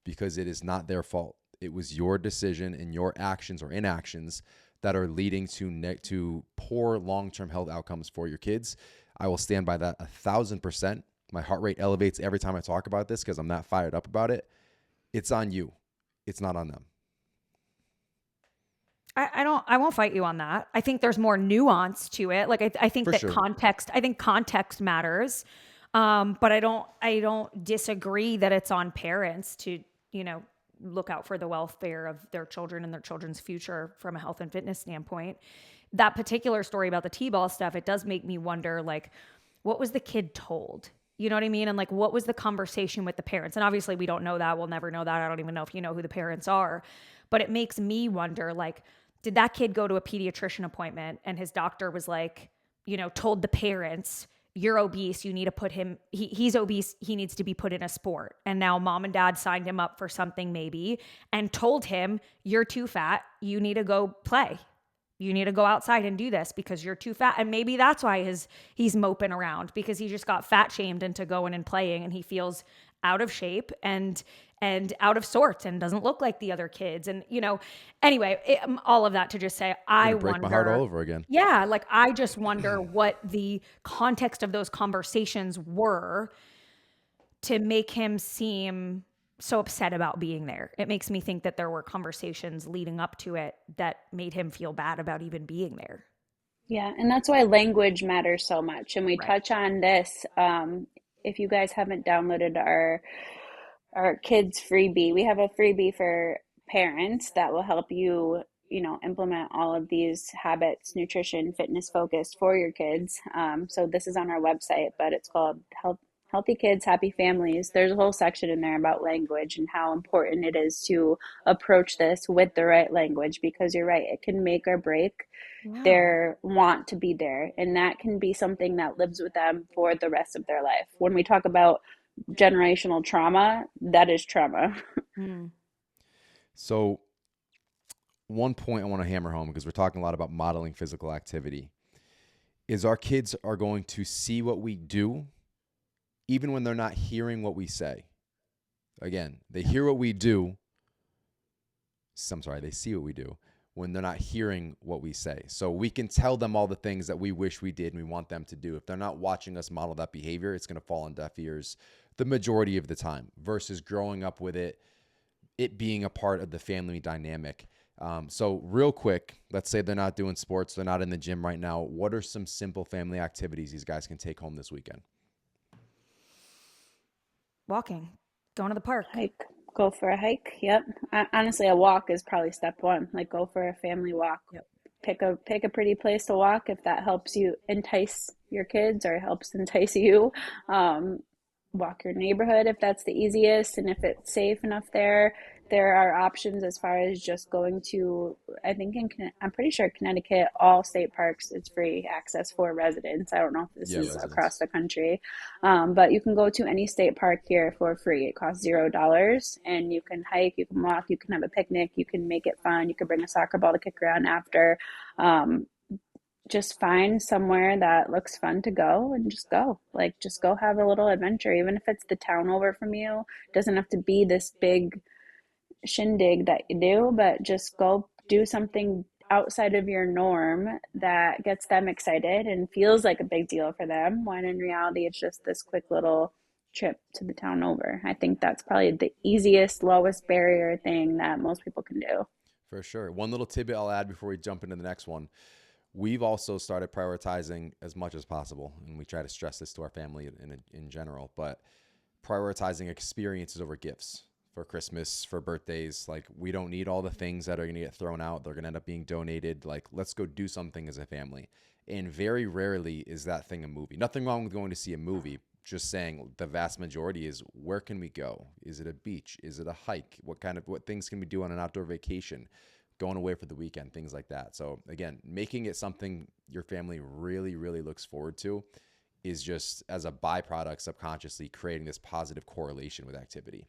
Speaker 1: because it is not their fault. It was your decision and your actions or inactions that are leading to poor long-term health outcomes for your kids. I will stand by that 1,000%. My heart rate elevates every time I talk about this because I'm that fired up about it. It's on you. It's not on them.
Speaker 3: I won't fight you on that. I think there's more nuance to it. Like I think
Speaker 1: For
Speaker 3: that
Speaker 1: sure.
Speaker 3: context matters. But I don't disagree that it's on parents to, look out for the welfare of their children and their children's future from a health and fitness standpoint. That particular story about the T-ball stuff, it does make me wonder, like, what was the kid told? You know what I mean? And like, what was the conversation with the parents? And obviously we don't know that. We'll never know that. I don't even know if you know who the parents are, but it makes me wonder, like, did that kid go to a pediatrician appointment and his doctor was like, told the parents, you're obese, you need to put him, he's obese, he needs to be put in a sport. And now mom and dad signed him up for something maybe and told him, you're too fat, you need to go play. You need to go outside and do this because you're too fat. And maybe that's why he's moping around, because he just got fat shamed into going and playing and he feels out of shape and out of sorts and doesn't look like the other kids. And, anyway, all of that to just say, I
Speaker 1: Break
Speaker 3: wonder.
Speaker 1: my heart all over again.
Speaker 3: Yeah, like I just wonder what the context of those conversations were to make him seem so upset about being there. It makes me think that there were conversations leading up to it that made him feel bad about even being there.
Speaker 2: Yeah, and that's why language matters so much. And we
Speaker 3: Right.
Speaker 2: touch on this. If you guys haven't downloaded our kids freebie, we have a freebie for parents that will help you, implement all of these habits, nutrition, fitness focused for your kids. So this is on our website, but it's called Healthy Kids, Happy Families. There's a whole section in there about language and how important it is to approach this with the right language, because you're right, it can make or break
Speaker 3: Yeah.
Speaker 2: their want to be there. And that can be something that lives with them for the rest of their life. When we talk about generational trauma, that is trauma.
Speaker 3: Mm.
Speaker 1: So one point I want to hammer home, because we're talking a lot about modeling physical activity, is our kids are going to see what we do even when they're not hearing what we say. Again, they hear what we do. They see what we do when they're not hearing what we say. So we can tell them all the things that we wish we did and we want them to do. If they're not watching us model that behavior, it's going to fall on deaf ears the majority of the time versus growing up with it being a part of the family dynamic. So real quick, let's say they're not doing sports, they're not in the gym right now. What are some simple family activities these guys can take home this weekend?
Speaker 3: Walking, going to the park.
Speaker 2: Hike, go for a hike. Yep. Honestly, a walk is probably step one. Like, go for a family walk.
Speaker 3: Yep.
Speaker 2: Pick a pretty place to walk if that helps you entice your kids or helps entice you. Walk your neighborhood if that's the easiest and if it's safe enough there. there are options as far as just going to, I think I'm pretty sure Connecticut, all state parks, it's free access for residents. I don't know if this
Speaker 1: Yeah,
Speaker 2: is across
Speaker 1: residents.
Speaker 2: the country, but you can go to any state park here for free. It costs $0, and you can hike, you can walk, you can have a picnic, you can make it fun, you can bring a soccer ball to kick around after. Um, just find somewhere that looks fun to go and just go. Like, just go have a little adventure, even if it's the town over from you. It doesn't have to be this big shindig that you do, but just go do something outside of your norm that gets them excited and feels like a big deal for them, when in reality it's just this quick little trip to the town over. I think that's probably the easiest, lowest barrier thing that most people can do.
Speaker 1: For sure. One little tidbit I'll add before we jump into the next one. We've also started prioritizing as much as possible, and we try to stress this to our family in general, but prioritizing experiences over gifts for Christmas, for birthdays. Like, we don't need all the things that are going to get thrown out. They're going to end up being donated. Like, let's go do something as a family. And very rarely is that thing a movie. Nothing wrong with going to see a movie. Just saying, the vast majority is, where can we go? Is it a beach? Is it a hike? What things can we do on an outdoor vacation? Going away for the weekend, things like that. So again, making it something your family really, really looks forward to is just, as a byproduct, subconsciously creating this positive correlation with activity.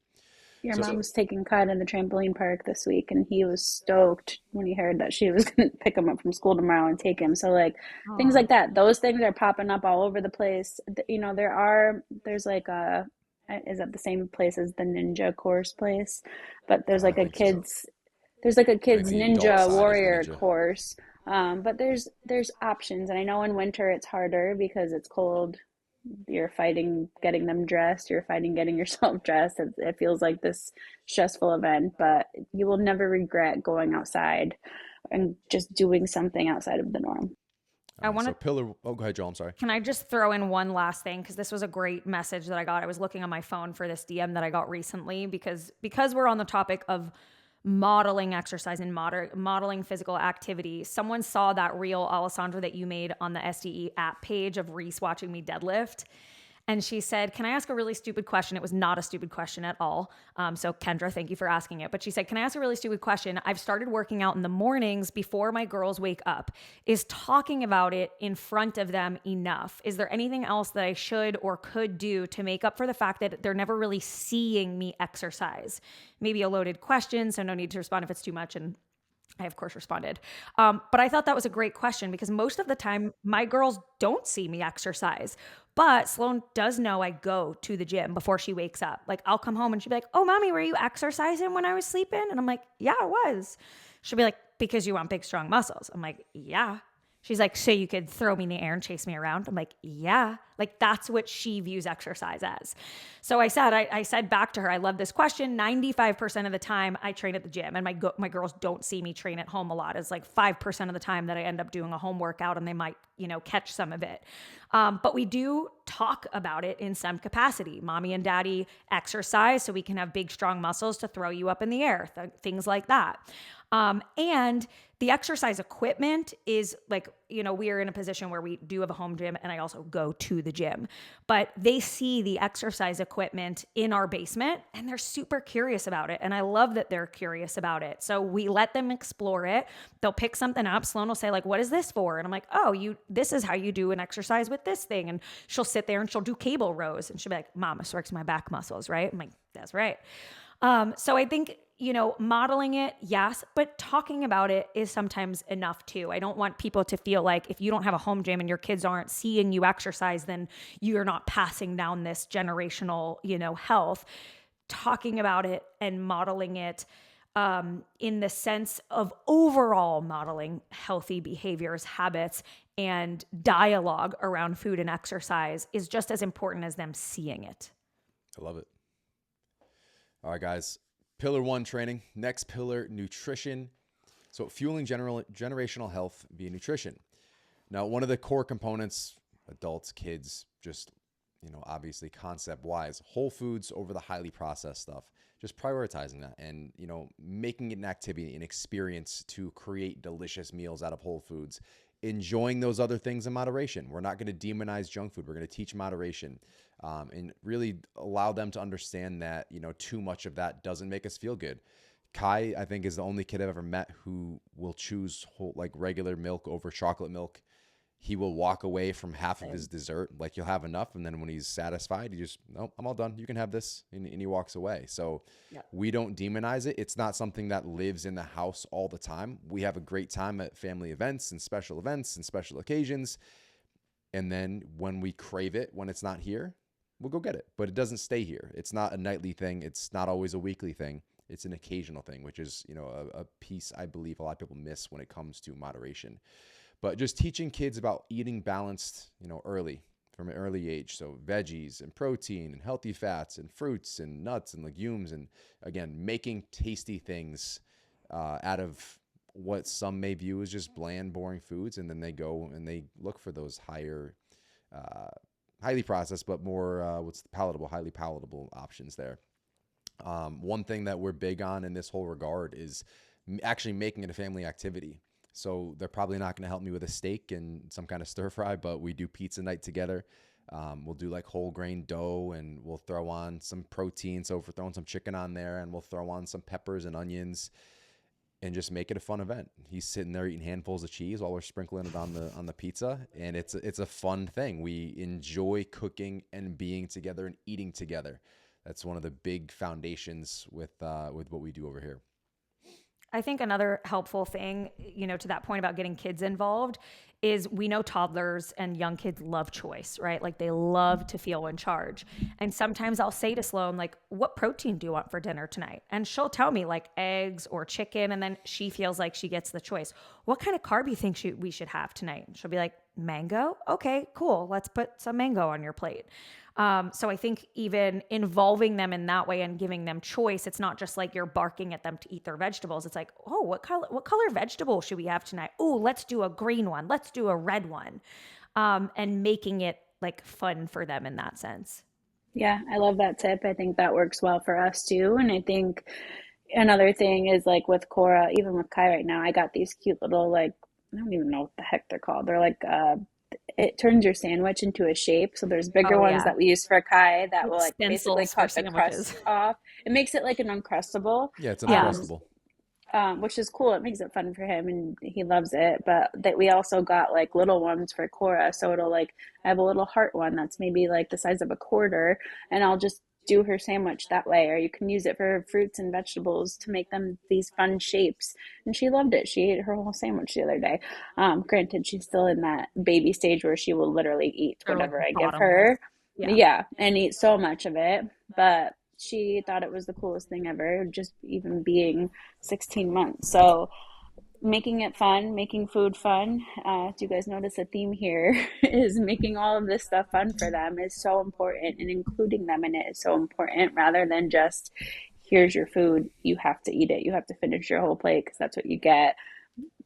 Speaker 2: Your
Speaker 1: So,
Speaker 2: mom was taking Kat in the trampoline park this week, and he was stoked when he heard that she was going to pick him up from school tomorrow and take him. So, like, things
Speaker 3: Aw.
Speaker 2: like that, those things are popping up all over the place. You know, there's like is that the same place as the ninja course place? But
Speaker 1: I don't think so.
Speaker 2: there's like a
Speaker 1: I think
Speaker 2: kids
Speaker 1: the adult
Speaker 2: ninja
Speaker 1: side is the
Speaker 2: warrior
Speaker 1: ninja.
Speaker 2: course. But there's options, and I know in winter it's harder because it's cold. You're fighting getting them dressed, you're fighting getting yourself dressed. It feels like this stressful event, but you will never regret going outside and just doing something outside of the norm.
Speaker 3: I
Speaker 1: All right.
Speaker 3: want
Speaker 1: So
Speaker 3: to
Speaker 1: pillar. Oh, go ahead, Joel. I'm sorry.
Speaker 3: Can I just throw in one last thing, because this was a great message that I got. I was looking on my phone for this DM that I got recently, because we're on the topic of modeling exercise and modeling physical activity. Someone saw that reel, Alessandra, that you made on the SDE app page of Reese watching me deadlift. And she said, "Can I ask a really stupid question?" It was not a stupid question at all. So, Kendra, thank you for asking it. But she said, "Can I ask a really stupid question? I've started working out in the mornings before my girls wake up. Is talking about it in front of them enough? Is there anything else that I should or could do to make up for the fact that they're never really seeing me exercise?" Maybe a loaded question, so no need to respond if it's too much. And I, of course, responded. But I thought that was a great question, because most of the time my girls don't see me exercise. But Sloan does know I go to the gym before she wakes up. Like, I'll come home and she'll be like, "Oh, mommy, were you exercising when I was sleeping?" And I'm like, "Yeah, I was." She'll be like, "Because you want big, strong muscles." I'm like, "Yeah." She's like, "So you could throw me in the air and chase me around?" I'm like, "Yeah." Like, that's what she views exercise as. So I said back to her, I love this question. 95% of the time I train at the gym, and my girls don't see me train at home a lot. It's like 5% of the time that I end up doing a home workout, and they might, catch some of it. But we do talk about it in some capacity. Mommy and daddy exercise so we can have big, strong muscles to throw you up in the air, things like that. And the exercise equipment is like, we are in a position where we do have a home gym, and I also go to the gym, but they see the exercise equipment in our basement and they're super curious about it. And I love that they're curious about it. So we let them explore it. They'll pick something up. Sloan will say, like, "What is this for?" And I'm like, "Oh, this is how you do an exercise with this thing." And she'll sit there and she'll do cable rows, and she'll be like, "Mom, this works my back muscles, right?" I'm like, "That's right." So I think, modeling it, yes, but talking about it is sometimes enough too. I don't want people to feel like if you don't have a home gym and your kids aren't seeing you exercise, then you're not passing down this generational, health. Talking about it and modeling it in the sense of overall modeling healthy behaviors, habits, and dialogue around food and exercise is just as important as them seeing it.
Speaker 1: I love it. All right, guys. Pillar 1, training. Next pillar, nutrition. So fueling generational health via nutrition. Now, one of the core components, adults, kids, just, obviously concept-wise, whole foods over the highly processed stuff. Just prioritizing that and, making it an activity, an experience to create delicious meals out of whole foods enjoying those other things in moderation. We're not going to demonize junk food. We're going to teach moderation, and really allow them to understand that, too much of that doesn't make us feel good. Kai, I think, is the only kid I've ever met who will choose like regular milk over chocolate milk. He will walk away from half of his dessert. Like, he'll have enough. And then when he's satisfied, he just, nope, I'm all done. You can have this. And he walks away. So we don't demonize it. It's not something that lives in the house all the time. We have a great time at family events and special occasions. And then when we crave it, when it's not here, we'll go get it. But it doesn't stay here. It's not a nightly thing. It's not always a weekly thing. It's an occasional thing, which is, a piece I believe a lot of people miss when it comes to moderation. But just teaching kids about eating balanced, early, from an early age. So veggies and protein and healthy fats and fruits and nuts and legumes. And again, making tasty things out of what some may view as just bland, boring foods. And then they go and they look for those higher, highly processed, but more, highly palatable options there. One thing that we're big on in this whole regard is actually making it a family activity. So they're probably not going to help me with a steak and some kind of stir fry, but we do pizza night together. We'll do like whole grain dough, and we'll throw on some protein. So if we're throwing some chicken on there, and we'll throw on some peppers and onions and just make it a fun event. He's sitting there eating handfuls of cheese while we're sprinkling it on the pizza. And it's a fun thing. We enjoy cooking and being together and eating together. That's one of the big foundations with what we do over here.
Speaker 3: I think another helpful thing, to that point about getting kids involved, is we know toddlers and young kids love choice, right? Like, they love to feel in charge. And sometimes I'll say to Sloan, like, what protein do you want for dinner tonight? And she'll tell me like eggs or chicken. And then she feels like she gets the choice. What kind of carb do you think we should have tonight? And she'll be like, mango. Okay, cool. Let's put some mango on your plate. So I think even involving them in that way and giving them choice, it's not just like you're barking at them to eat their vegetables. It's like, oh, what color vegetable should we have tonight? Oh, let's do a green one. Let's do a red one. And making it like fun for them in that sense.
Speaker 2: Yeah, I love that tip. I think that works well for us too. And I think another thing is, like, with Cora, even with Kai right now, I got these cute little, like, I don't even know what the heck they're called. They're like, it turns your sandwich into a shape. So there's bigger ones that we use for Kai that will, like, basically cut the crust off. It makes it like an Uncrustable.
Speaker 1: Yeah, it's Uncrustable.
Speaker 2: Which is cool. It makes it fun for him and he loves it. But that we also got like little ones for Cora. So it'll, like, I have a little heart one that's maybe like the size of a quarter, and I'll just do her sandwich that way. Or you can use it for fruits and vegetables to make them these fun shapes. And she loved it. She ate her whole sandwich the other day. Granted, she's still in that baby stage where she will literally eat whatever I give her. Yeah, and eat so much of it. But she thought it was the coolest thing ever, just even being 16 months. So making it fun, making food fun. Do you guys notice a theme here? Is making all of this stuff fun for them is so important, and including them in it is so important, rather than just, here's your food, you have to eat it, you have to finish your whole plate because that's what you get,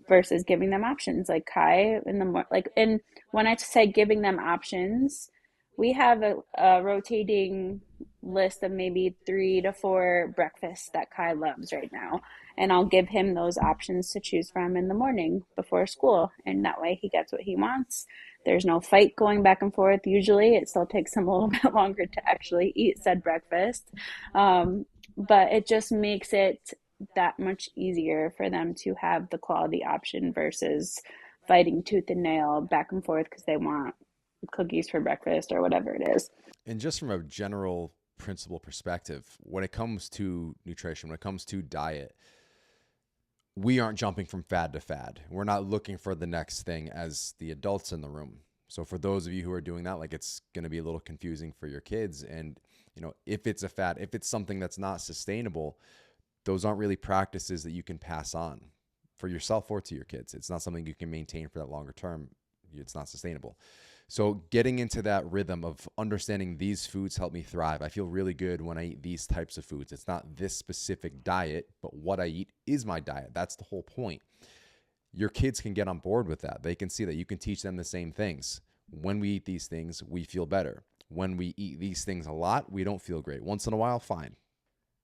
Speaker 2: versus giving them options. Like Kai and when I say giving them options, we have a rotating list of maybe 3 to 4 breakfasts that Kai loves right now. And I'll give him those options to choose from in the morning before school. And that way he gets what he wants. There's no fight going back and forth. Usually it still takes him a little bit longer to actually eat said breakfast. But it just makes it that much easier for them to have the quality option versus fighting tooth and nail back and forth because they want cookies for breakfast or whatever it is.
Speaker 1: And just from a general principle perspective, when it comes to nutrition, when it comes to diet, we aren't jumping from fad to fad. We're not looking for the next thing as the adults in the room. So for those of you who are doing that, like, it's going to be a little confusing for your kids. And, if it's a fad, if it's something that's not sustainable, those aren't really practices that you can pass on for yourself or to your kids. It's not something you can maintain for that longer term. It's not sustainable. So getting into that rhythm of understanding these foods help me thrive. I feel really good when I eat these types of foods. It's not this specific diet, but what I eat is my diet. That's the whole point. Your kids can get on board with that. They can see that you can teach them the same things. When we eat these things, we feel better. When we eat these things a lot, we don't feel great. Once in a while, fine.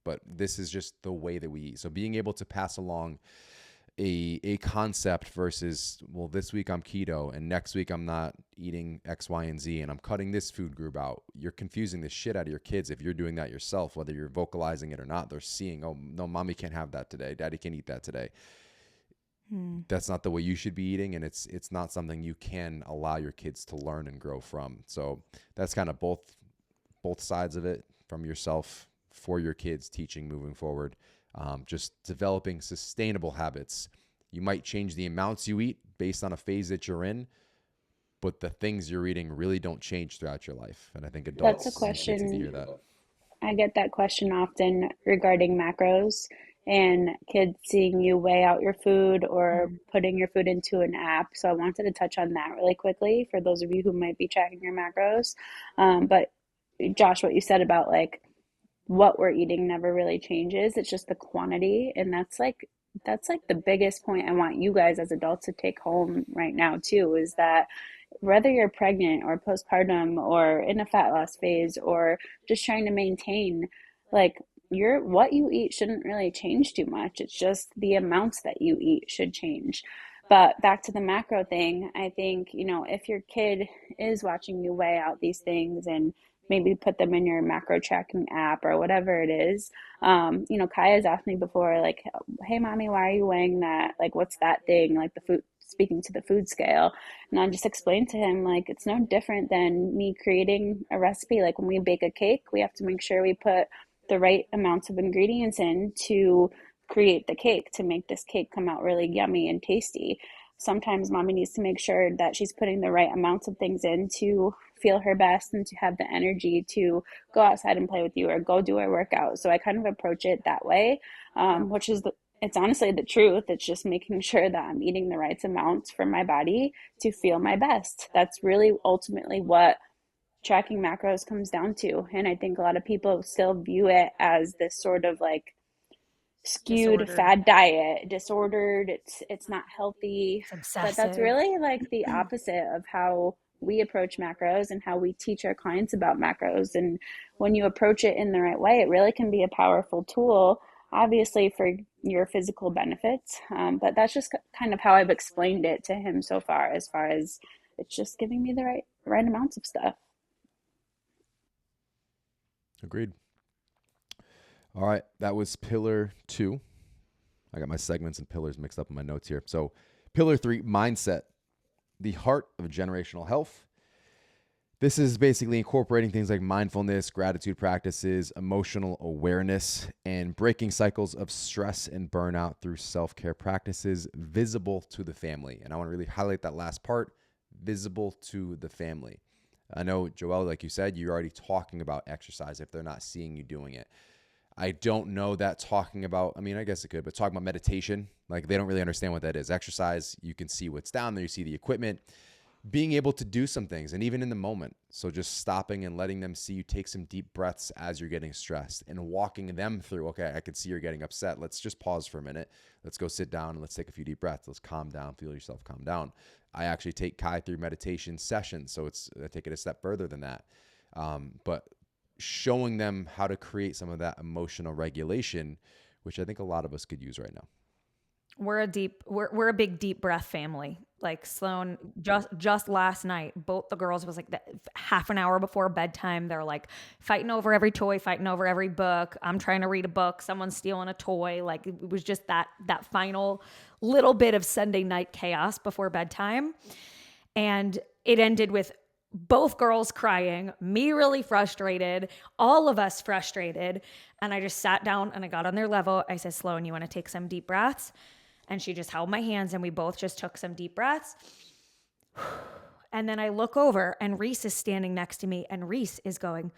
Speaker 1: But this is just the way that we eat. So being able to pass along a concept versus, well, this week I'm keto and next week I'm not eating X, Y, and Z and I'm cutting this food group out. You're confusing the shit out of your kids if you're doing that yourself, whether you're vocalizing it or not. They're seeing, oh, no, mommy can't have that today. Daddy can't eat that today. That's not the way you should be eating, and it's not something you can allow your kids to learn and grow from. So that's kind of both sides of it, from yourself for your kids, teaching moving forward. Just developing sustainable habits. You might change the amounts you eat based on a phase that you're in, but the things you're eating really don't change throughout your life. And I think
Speaker 2: That's a
Speaker 1: adults and kids need to hear
Speaker 2: question.
Speaker 1: that.
Speaker 2: I get that question often regarding macros and kids seeing you weigh out your food or putting your food into an app. So I wanted to touch on that really quickly for those of you who might be tracking your macros. But Josh, what you said about like what we're eating never really changes. It's just the quantity, and that's like the biggest point I want you guys as adults to take home right now too, is that whether you're pregnant or postpartum or in a fat loss phase or just trying to maintain, like your what you eat shouldn't really change too much. It's just the amounts that you eat should change. But back to the macro thing, I think, if your kid is watching you weigh out these things and maybe put them in your macro tracking app or whatever it is. Kaya's asked me before, like, hey, mommy, why are you weighing that? Like, what's that thing? Like the food, speaking to the food scale. And I just explained to him, like, it's no different than me creating a recipe. Like when we bake a cake, we have to make sure we put the right amounts of ingredients in to create the cake, to make this cake come out really yummy and tasty. Sometimes mommy needs to make sure that she's putting the right amounts of things in to feel her best and to have the energy to go outside and play with you or go do a workout. So I kind of approach it that way, which is it's honestly the truth. It's just making sure that I'm eating the right amounts for my body to feel my best. That's really ultimately what tracking macros comes down to. And I think a lot of people still view it as this sort of like skewed
Speaker 3: Disordered.
Speaker 2: fad diet, disordered, it's not healthy.
Speaker 3: It's
Speaker 2: But that's
Speaker 3: obsessive.
Speaker 2: really like the opposite of how we approach macros and how we teach our clients about macros. And when you approach it in the right way, it really can be a powerful tool, obviously for your physical benefits. But that's just kind of how I've explained it to him so far as it's just giving me the right amounts of stuff.
Speaker 1: Agreed. All right. That was pillar 2. I got my segments and pillars mixed up in my notes here. So pillar 3, mindset, the heart of generational health. This is basically incorporating things like mindfulness, gratitude practices, emotional awareness, and breaking cycles of stress and burnout through self-care practices visible to the family. And I want to really highlight that last part, visible to the family. I know, Joelle, like you said, you're already talking about exercise if they're not seeing you doing it. I don't know that talking about, I mean, I guess it could, but talking about meditation, like they don't really understand what that is. Exercise, you can see what's down there, you see the equipment, being able to do some things, and even in the moment. So just stopping and letting them see you take some deep breaths as you're getting stressed and walking them through, okay, I can see you're getting upset. Let's just pause for a minute. Let's go sit down and let's take a few deep breaths. Let's calm down, feel yourself calm down. I actually take Kai through meditation sessions. So I take it a step further than that. But showing them how to create some of that emotional regulation, which I think a lot of us could use right now.
Speaker 3: We're a big deep breath family. Like Sloan, just last night, both the girls was like half an hour before bedtime. They're like fighting over every toy, fighting over every book. I'm trying to read a book. Someone's stealing a toy. Like it was just that final little bit of Sunday night chaos before bedtime. And it ended with both girls crying, me really frustrated, all of us frustrated. And I just sat down and I got on their level. I said, Sloan, you want to take some deep breaths? And she just held my hands and we both just took some deep breaths. And then I look over and Reese is standing next to me and Reese is going,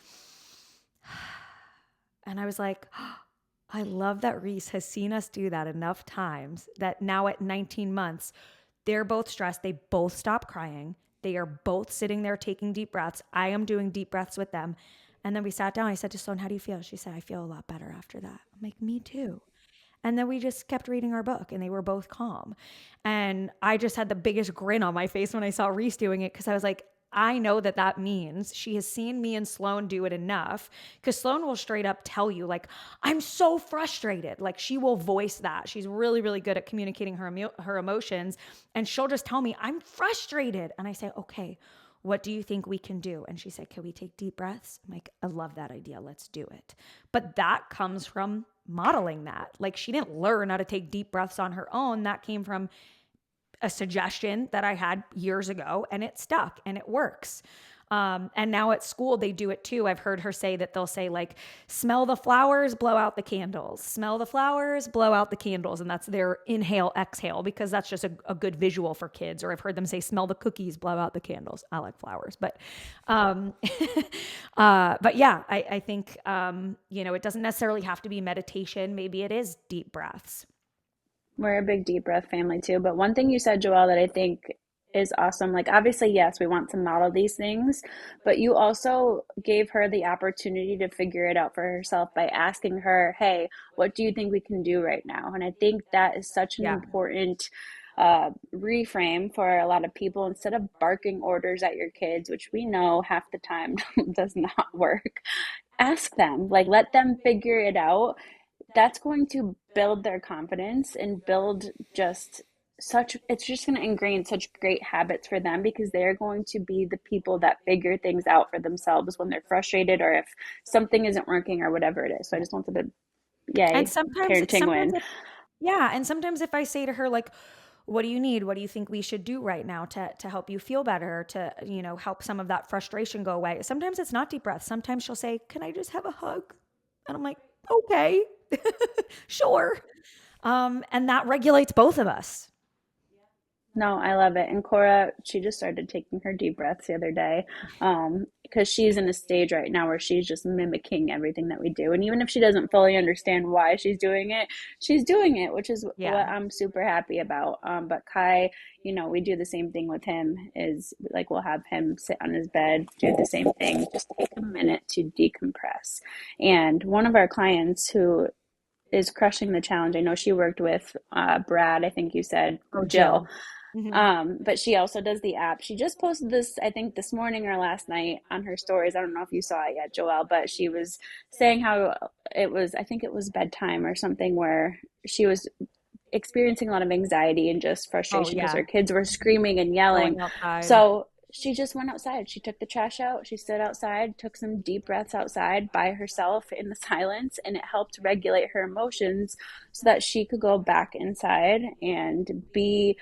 Speaker 3: and I was like, I love that Reese has seen us do that enough times that now at 19 months, they're both stressed. They both stop crying. They are both sitting there taking deep breaths. I am doing deep breaths with them. And then we sat down. I said to Sloan, how do you feel? She said, I feel a lot better after that. I'm like, me too. And then we just kept reading our book and they were both calm. And I just had the biggest grin on my face when I saw Reese doing it because I was like, I know that that means she has seen me and Sloan do it enough, because Sloan will straight up tell you, like, I'm so frustrated. Like, she will voice that. She's really, really good at communicating her emotions. And she'll just tell me, I'm frustrated. And I say, okay, what do you think we can do? And she said, can we take deep breaths? I'm like, I love that idea. Let's do it. But that comes from modeling that. Like, she didn't learn how to take deep breaths on her own. That came from a suggestion that I had years ago, and it stuck and it works. And now at school, they do it too. I've heard her say that they'll say, like, smell the flowers, blow out the candles, smell the flowers, blow out the candles. And that's their inhale, exhale, because that's just a good visual for kids. Or I've heard them say, smell the cookies, blow out the candles. I like flowers, but yeah, I think, it doesn't necessarily have to be meditation. Maybe it is deep breaths.
Speaker 2: We're a big deep breath family too. But one thing you said, Joelle, that I think is awesome. Like, obviously, yes, we want to model these things, but you also gave her the opportunity to figure it out for herself by asking her, hey, what do you think we can do right now? And I think that is such an
Speaker 3: Yeah.
Speaker 2: important reframe for a lot of people. Instead of barking orders at your kids, which we know half the time does not work, ask them, like, let them figure it out. That's going to build their confidence and build just such, it's just going to ingrain such great habits for them, because they're going to be the people that figure things out for themselves when they're frustrated or if something isn't working or whatever it is. So I just wanted to,
Speaker 3: And
Speaker 2: yay,
Speaker 3: sometimes,
Speaker 2: parenting win.
Speaker 3: yeah. And sometimes if I say to her, like, what do you need? What do you think we should do right now to help you feel better, to, help some of that frustration go away? Sometimes it's not deep breath. Sometimes she'll say, can I just have a hug? And I'm like, okay, sure. And that regulates both of us.
Speaker 2: No, I love it. And Cora, she just started taking her deep breaths the other day, because she's in a stage right now where she's just mimicking everything that we do. And even if she doesn't fully understand why she's doing it, which is
Speaker 3: Yeah.
Speaker 2: what I'm super happy about. But Kai, we do the same thing with him, is like we'll have him sit on his bed, do the same thing, just take a minute to decompress. And one of our clients who is crushing the challenge, I know she worked with Brad, I think you said,
Speaker 3: Oh,
Speaker 2: Jill.
Speaker 3: Jill. Hmm.
Speaker 2: But she also does the app. She just posted this, I think this morning or last night on her stories. I don't know if you saw it yet, Joelle, but she was saying how I think it was bedtime or something, where she was experiencing a lot of anxiety and just
Speaker 3: Oh,
Speaker 2: frustration because
Speaker 3: yeah.
Speaker 2: her kids were screaming and yelling.
Speaker 3: Going outside.
Speaker 2: So she just went outside. She took the trash out. She stood outside, took some deep breaths outside by herself in the silence, and it helped regulate her emotions so that she could go back inside and be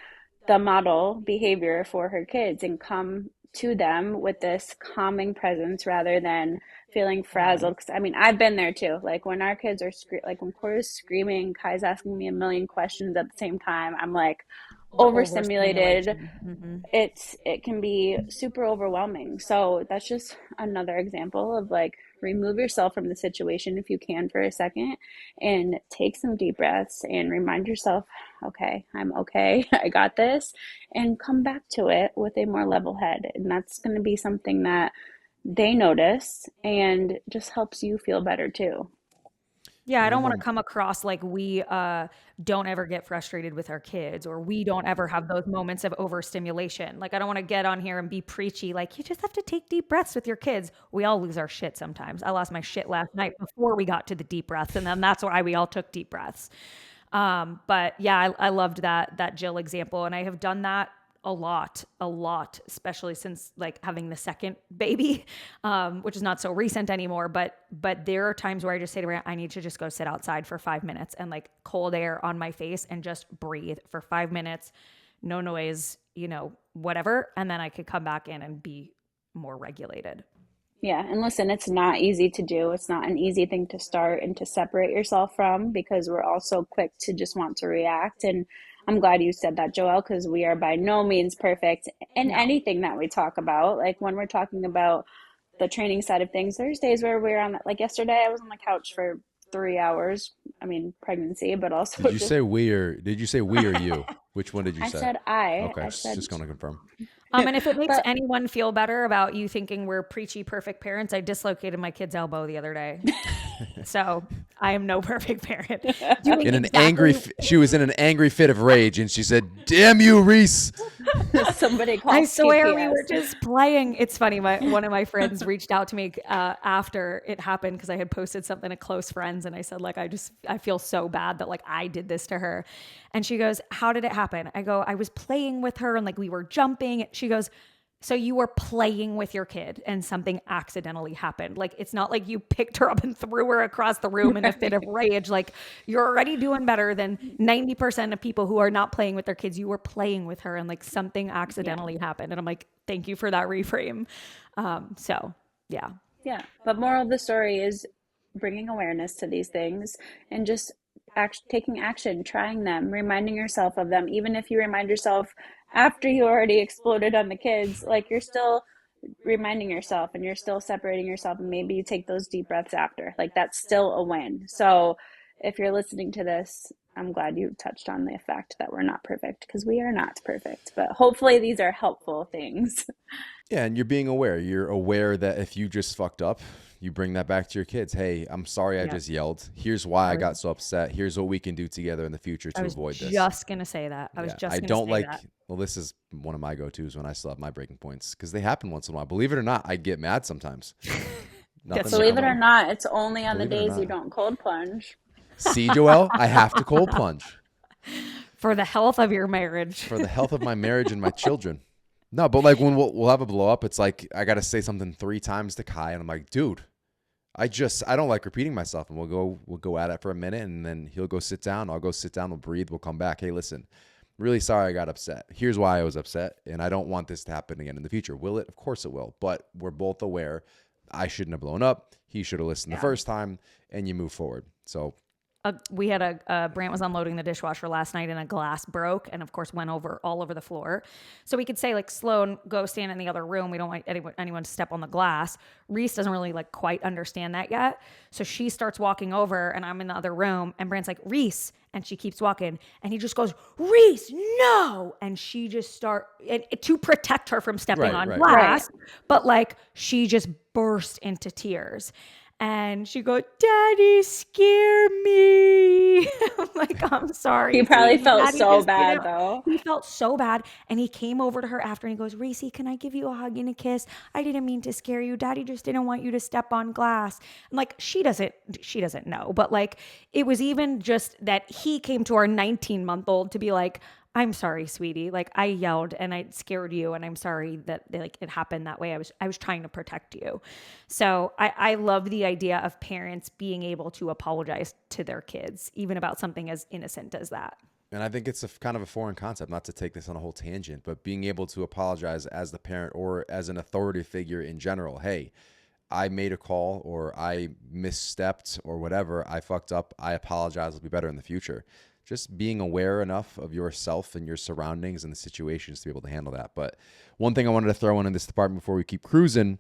Speaker 2: the model behavior for her kids and come to them with this calming presence rather than feeling
Speaker 3: Yeah.
Speaker 2: frazzled. Because I mean, I've been there too. Like when our kids are like when Cora's screaming, Kai's asking me a million questions at the same time. I'm like
Speaker 3: The
Speaker 2: overstimulated.
Speaker 3: overstimulation. Hmm.
Speaker 2: It can be super overwhelming. So that's just another example of like remove yourself from the situation if you can for a second and take some deep breaths and remind yourself, okay, I'm okay. I got this, and come back to it with a more level head. And that's going to be something that they notice and just helps you feel better too.
Speaker 3: Yeah, I
Speaker 1: One
Speaker 3: don't want
Speaker 1: more.
Speaker 3: to come across like we don't ever get frustrated with our kids, or we don't ever have those moments of overstimulation. Like, I don't want to get on here and be preachy, like, you just have to take deep breaths with your kids. We all lose our shit sometimes. I lost my shit last night before we got to the deep breaths, and then that's why we all took deep breaths. But yeah, I loved that Jill example, and I have done that a lot, especially since like having the second baby, which is not so recent anymore. But there are times where I just say to her, I need to just go sit outside for 5 minutes and like cold air on my face and just breathe for 5 minutes, no noise, whatever, and then I could come back in and be more regulated.
Speaker 2: Yeah, and listen, it's not easy to do. It's not an easy thing to start and to separate yourself from, because we're all so quick to just want to react. And I'm glad you said that, Joelle, because we are by no means perfect in
Speaker 3: No.
Speaker 2: anything that we talk about. Like when we're talking about the training side of things, there's days where we're on, like yesterday, I was on the couch for 3 hours. I mean, pregnancy, but also
Speaker 1: Did you
Speaker 2: just,
Speaker 1: say we or did you say we or you? Which one did you
Speaker 2: I
Speaker 1: say?
Speaker 2: said,
Speaker 1: Okay,
Speaker 2: I said,
Speaker 1: just going to confirm.
Speaker 3: And if it makes
Speaker 2: but
Speaker 3: anyone feel better about you thinking we're preachy perfect parents, I dislocated my kid's elbow the other day. So I am no perfect parent.
Speaker 1: In an angry, she was in an angry fit of rage, and she said, "Damn you, Reese!"
Speaker 2: Somebody call
Speaker 3: I swear we
Speaker 2: CPS.
Speaker 3: were just playing. It's funny. One of my friends reached out to me after it happened because I had posted something to close friends, and I said, like, I feel so bad that like I did this to her. And she goes, "How did it happen?" I go, "I was playing with her and like we were jumping." She goes, "So you were playing with your kid and something accidentally happened. Like, it's not like you picked her up and threw her across the room in a fit of rage. Like, you're already doing better than 90% of people who are not playing with their kids. You were playing with her and like something accidentally happened." And I'm like, thank you for that reframe. So yeah.
Speaker 2: Yeah. But moral of the story is bringing awareness to these things and just taking action, trying them, reminding yourself of them. Even if you remind yourself after you already exploded on the kids, like you're still reminding yourself and you're still separating yourself, and maybe you take those deep breaths after. Like that's still a win. So if you're listening to this, I'm glad you touched on the fact that we're not perfect, because we are not perfect, but hopefully these are helpful things.
Speaker 1: Yeah, and you're being aware. You're aware that if you just fucked up, you bring that back to your kids. Hey, I'm sorry I just yelled. Here's why I got so upset. Here's what we can do together in the future to avoid this.
Speaker 3: I was just going to say that.
Speaker 1: I don't like, well, this is one of my go-tos when I still have my breaking points, because they happen once in a while. Believe it or not, I get mad sometimes.
Speaker 2: Believe it or not, it's only on the days you don't cold plunge.
Speaker 1: See, Joelle, I have to cold plunge.
Speaker 3: For the health of your marriage.
Speaker 1: For the health of my marriage and my children. No, but like when we'll have a blow up, it's like I got to say something 3 times to Kai, and I'm like, dude, I don't like repeating myself, and we'll go at it for a minute, and then he'll go sit down. I'll go sit down. We'll breathe. We'll come back. Hey, listen, really sorry I got upset. Here's why I was upset, and I don't want this to happen again in the future. Will it? Of course it will. But we're both aware I shouldn't have blown up. He should have listened the first time, and you move forward. So.
Speaker 3: We had Brant was unloading the dishwasher last night and a glass broke and of course went all over the floor. So we could say like, Sloan, go stand in the other room. We don't want anyone to step on the glass. Reese doesn't really like quite understand that yet. So she starts walking over and I'm in the other room and Brant's like, Reese. And she keeps walking and he just goes, Reese, no. And she just to protect her from stepping on glass. But like, she just burst into tears. And she goes, Daddy, scare me. I'm like, I'm sorry.
Speaker 2: He probably felt so bad, though.
Speaker 3: He felt so bad. And he came over to her after and he goes, Reese, can I give you a hug and a kiss? I didn't mean to scare you. Daddy just didn't want you to step on glass. And like, she doesn't know. But like, it was even just that he came to our 19-month-old to be like, I'm sorry, sweetie. Like I yelled and I scared you and I'm sorry that like it happened that way. I was trying to protect you. So I love the idea of parents being able to apologize to their kids, even about something as innocent as that.
Speaker 1: And I think it's a kind of a foreign concept, not to take this on a whole tangent, but being able to apologize as the parent or as an authority figure in general. Hey, I made a call or I misstepped or whatever. I fucked up. I apologize. I'll be better in the future. Just being aware enough of yourself and your surroundings and the situations to be able to handle that. But one thing I wanted to throw in this department before we keep cruising,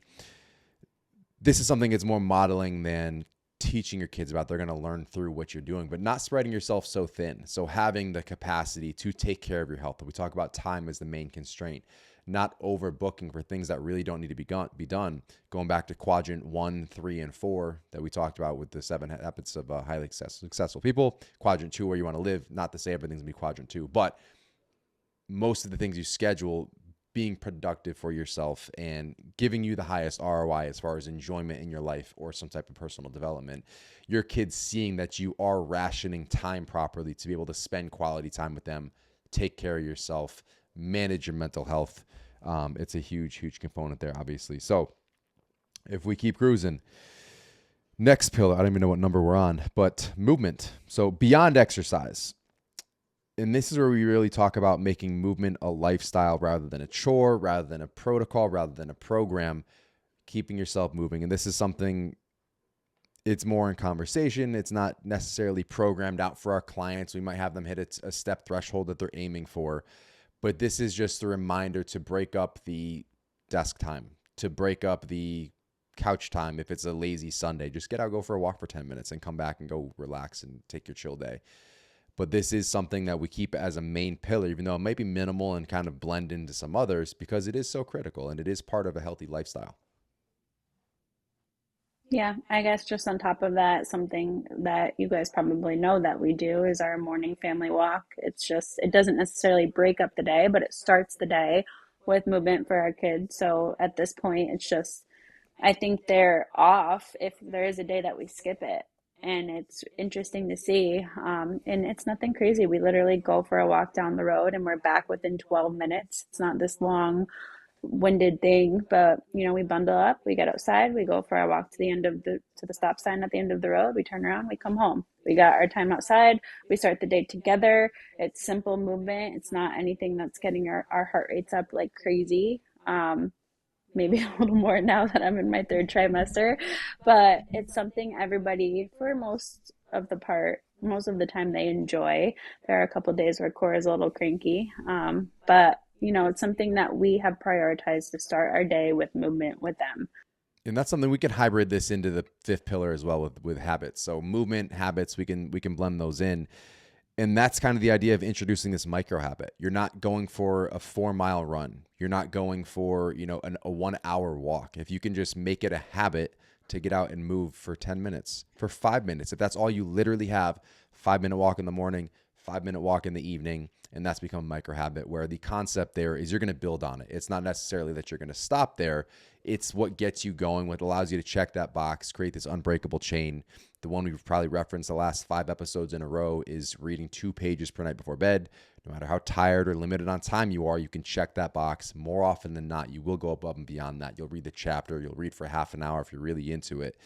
Speaker 1: this is something that's more modeling than teaching your kids about. They're going to learn through what you're doing, but not spreading yourself so thin. So having the capacity to take care of your health. We talk about time as the main constraint, not overbooking for things that really don't need to be done. Going back to quadrant 1, 3, and 4 that we talked about with the 7 habits of highly successful people. Quadrant 2, where you want to live. Not to say everything's going to be quadrant 2, but most of the things you schedule being productive for yourself and giving you the highest ROI as far as enjoyment in your life or some type of personal development. Your kids seeing that you are rationing time properly to be able to spend quality time with them, take care of yourself, manage your mental health. It's a huge, huge component there, obviously. So if we keep cruising, next pillar, I don't even know what number we're on, but movement. So beyond exercise. And this is where we really talk about making movement a lifestyle rather than a chore, rather than a protocol, rather than a program, keeping yourself moving. And this is something, it's more in conversation. It's not necessarily programmed out for our clients. We might have them hit a step threshold that they're aiming for. But this is just a reminder to break up the desk time, to break up the couch time. If it's a lazy Sunday, just get out, go for a walk for 10 minutes and come back and go relax and take your chill day. But this is something that we keep as a main pillar, even though it might be minimal and kind of blend into some others, because it is so critical and it is part of a healthy lifestyle.
Speaker 2: Yeah, I guess just on top of that, something that you guys probably know that we do is our morning family walk. It's just, it doesn't necessarily break up the day, but it starts the day with movement for our kids. So at this point, it's just, I think they're off if there is a day that we skip it. And it's interesting to see. And it's nothing crazy. We literally go for a walk down the road and we're back within 12 minutes. It's not this long winded thing, but we bundle up, we get outside, we go for our walk to the end of the stop sign at the end of the road, we turn around, we come home. We got our time outside, we start the day together. It's simple movement. It's not anything that's getting our heart rates up like crazy. Maybe a little more now that I'm in my third trimester, but it's something everybody, for most of the time, they enjoy. There are a couple of days where Cora's a little cranky, but it's something that we have prioritized to start our day with movement with them.
Speaker 1: And that's something we can hybrid this into the fifth pillar as well with habits. So movement habits, we can blend those in. And that's kind of the idea of introducing this micro habit. You're not going for a 4 mile run. You're not going for, a 1 hour walk. If you can just make it a habit to get out and move for 10 minutes, for 5 minutes, if that's all you literally have, 5 minute walk in the morning, 5 minute walk in the evening, and that's become a micro habit where the concept there is you're going to build on it. It's not necessarily that you're going to stop there. It's what gets you going, what allows you to check that box, create this unbreakable chain. The one we've probably referenced the last 5 episodes in a row is reading 2 pages per night before bed. No matter how tired or limited on time you are, you can check that box. More often than not, you will go above and beyond that. You'll read the chapter. You'll read for half an hour if you're really into it.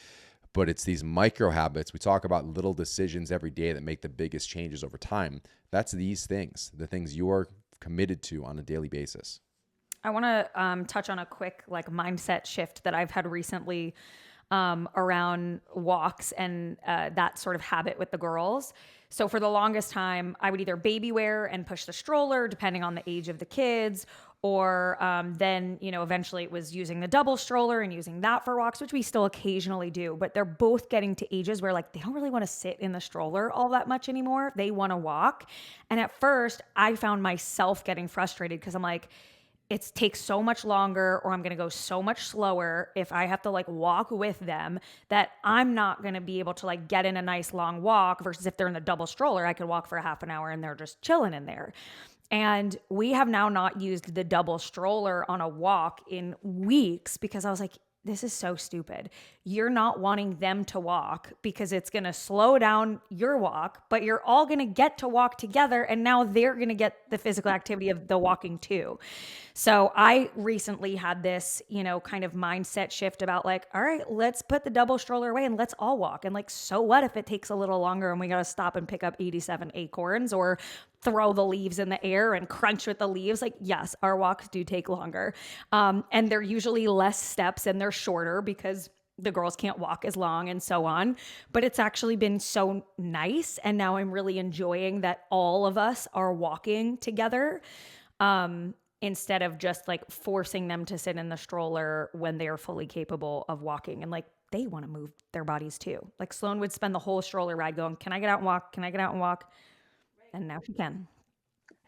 Speaker 1: But it's these micro habits. We talk about little decisions every day that make the biggest changes over time. That's these things, the things you are committed to on a daily basis.
Speaker 3: I want to touch on a quick mindset shift that I've had recently around walks and that sort of habit with the girls. So for the longest time, I would either baby wear and push the stroller, depending on the age of the kids, or then, eventually it was using the double stroller and using that for walks, which we still occasionally do. But they're both getting to ages where they don't really want to sit in the stroller all that much anymore. They want to walk. And at first, I found myself getting frustrated because I'm like, it takes so much longer, or I'm going to go so much slower if I have to walk with them, that I'm not going to be able to get in a nice long walk, versus if they're in the double stroller, I could walk for a half an hour and they're just chilling in there. And we have now not used the double stroller on a walk in weeks because I was like, this is so stupid. You're not wanting them to walk because it's going to slow down your walk, but you're all going to get to walk together. And now they're going to get the physical activity of the walking too. So I recently had this, kind of mindset shift about all right, let's put the double stroller away and let's all walk. And so what if it takes a little longer and we got to stop and pick up 87 acorns or throw the leaves in the air and crunch with the leaves? Yes, our walks do take longer. And they're usually less steps and they're shorter because the girls can't walk as long and so on. But it's actually been so nice. And now I'm really enjoying that all of us are walking together. Instead of just forcing them to sit in the stroller when they are fully capable of walking. And they want to move their bodies too. Sloan would spend the whole stroller ride going, can I get out and walk? Can I get out and walk? And now she can.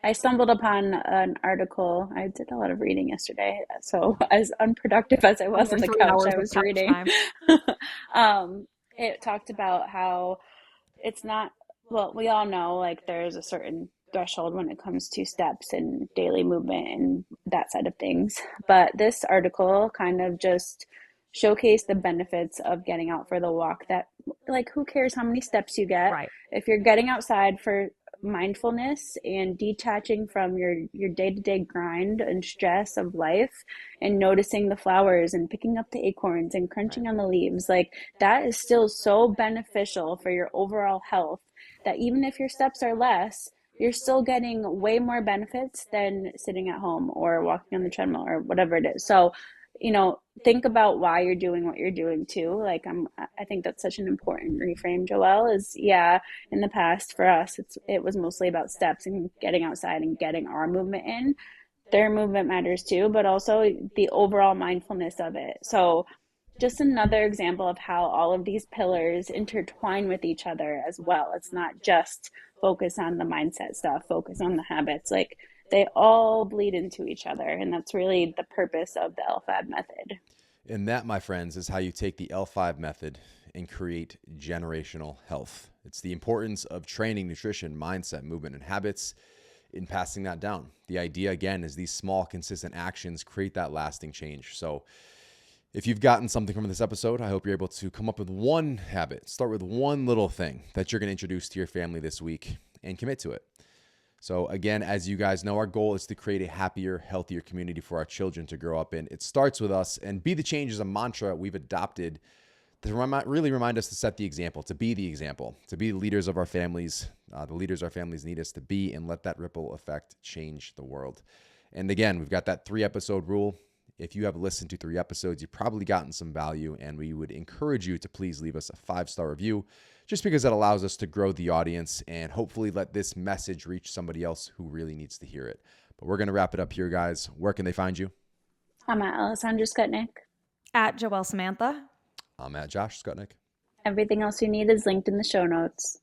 Speaker 2: I stumbled upon an article. I did a lot of reading yesterday, so as unproductive as I
Speaker 3: On
Speaker 2: was
Speaker 3: your
Speaker 2: on the
Speaker 3: 3 hours
Speaker 2: couch, I
Speaker 3: of
Speaker 2: was
Speaker 3: couch
Speaker 2: reading.
Speaker 3: time.
Speaker 2: It talked about how it's not, well, we all know there's a certain threshold when it comes to steps and daily movement and that side of things. But this article kind of just showcased the benefits of getting out for the walk, that who cares how many steps you get
Speaker 3: Right.
Speaker 2: if you're getting outside for mindfulness and detaching from your day-to-day grind and stress of life, and noticing the flowers and picking up the acorns and crunching
Speaker 1: Right.
Speaker 2: on the leaves. That is still so beneficial for your overall health, that even if your steps are less, you're still getting way more benefits than sitting at home or walking on the treadmill or whatever it is. So, think about why you're doing what you're doing too. I think that's such an important reframe, Joelle, is yeah, in the past for us, it was mostly about steps and getting outside and getting our movement in. Their movement matters too, but also the overall mindfulness of it. So just another example of how all of these pillars intertwine with each other as well. It's not just focus on the mindset stuff, focus on the habits. They all bleed into each other. And that's really the purpose of the LFAB method.
Speaker 1: And that, my friends, is how you take the L5 method and create generational health. It's the importance of training, nutrition, mindset, movement, and habits in passing that down. The idea, again, is these small, consistent actions create that lasting change. So if you've gotten something from this episode, I hope you're able to come up with one habit. Start with one little thing that you're going to introduce to your family this week and commit to it. So again, as you guys know, our goal is to create a happier, healthier community for our children to grow up in. It starts with us, and Be the Change is a mantra we've adopted to really remind us to set the example, to be the leaders of our families, the leaders our families need us to be, and let that ripple effect change the world. And again, we've got that 3-episode rule. If you have listened to 3 episodes, you've probably gotten some value, and we would encourage you to please leave us a 5-star review, just because that allows us to grow the audience and hopefully let this message reach somebody else who really needs to hear it. But we're going to wrap it up here, guys. Where can they find you?
Speaker 2: I'm at Alessandra Skutnik.
Speaker 3: At Joelle Samantha.
Speaker 1: I'm at Josh Skutnik.
Speaker 2: Everything else you need is linked in the show notes.